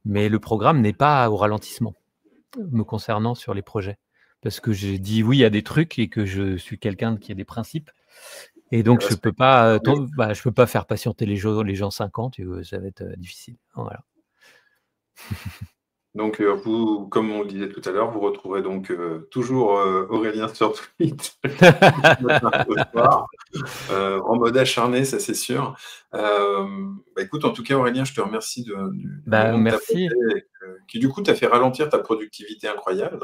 mais le programme n'est pas au ralentissement, me concernant sur les projets. Parce que j'ai dit oui à des trucs et que je suis quelqu'un qui a des principes et il donc respecte je peux pas faire patienter les gens 5 ans, ça va être, difficile. Voilà. donc vous, comme on le disait tout à l'heure, vous retrouverez donc toujours, Aurélien sur Twitter du matin au soir, en mode acharné, ça c'est sûr. Bah, écoute, en tout cas Aurélien, je te remercie du Bah, moment que tu as merci. passé et qui du coup t'a fait ralentir ta productivité incroyable.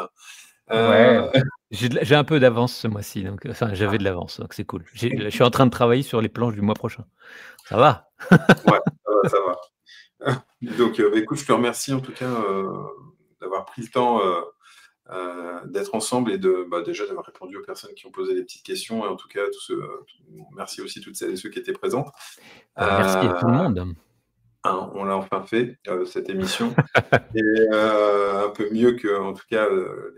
Ouais, Heu, j'ai un peu d'avance ce mois-ci, donc enfin, j'avais de l'avance, donc c'est cool. Je suis en train de travailler sur les planches du mois prochain. Ça va? ouais, ça va. Donc, bah, écoute, je te remercie en tout cas, d'avoir pris le temps, d'être ensemble et bah, déjà d'avoir répondu aux personnes qui ont posé des petites questions et en tout cas merci aussi toutes celles et ceux qui étaient présents. Bah, merci à tout le monde. Hein, on l'a enfin fait, cette émission et un peu mieux que en tout cas,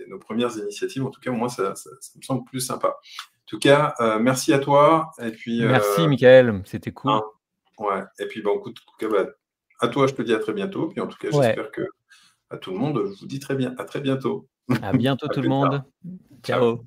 nos premières initiatives. En tout cas, moi, ça me semble plus sympa. En tout cas, merci à toi et puis, Merci Michael, c'était hein, cool. ouais et puis, bah, écoute, en tout cas, bah, à toi, je te dis à très bientôt. Puis en tout cas, Ouais, j'espère que à tout le monde, je vous dis très bien à très bientôt. à bientôt À tout le plus tard. monde. Ciao. Ciao.